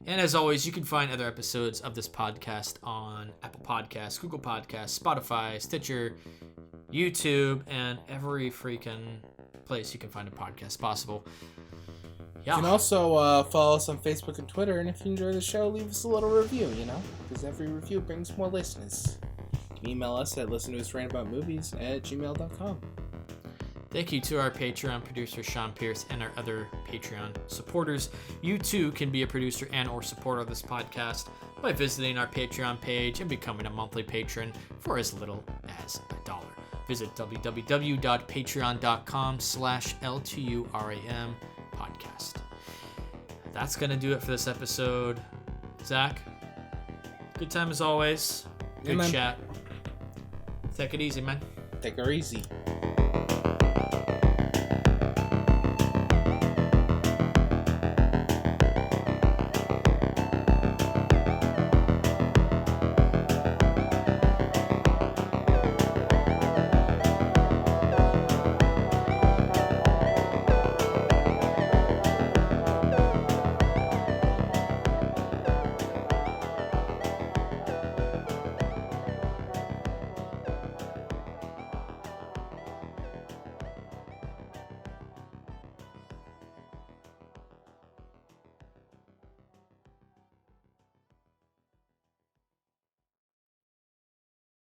And as always, you can find other episodes of this podcast on Apple Podcasts, Google Podcasts, Spotify, Stitcher, YouTube, and every freaking place you can find a podcast possible. Yeah. You can also follow us on Facebook and Twitter, and if you enjoy the show, leave us a little review, because every review brings more listeners. You can email us at listen-to-us-rant-about-movies@gmail.com. Thank you to our Patreon producer, Sean Pierce, and our other Patreon supporters. You too can be a producer and or supporter of this podcast by visiting our Patreon page and becoming a monthly patron for as little as $1. Visit www.patreon.com/LTURAM podcast. That's going to do it for this episode. Zach, good time as always. Good chat. Take it easy, man. Take her easy.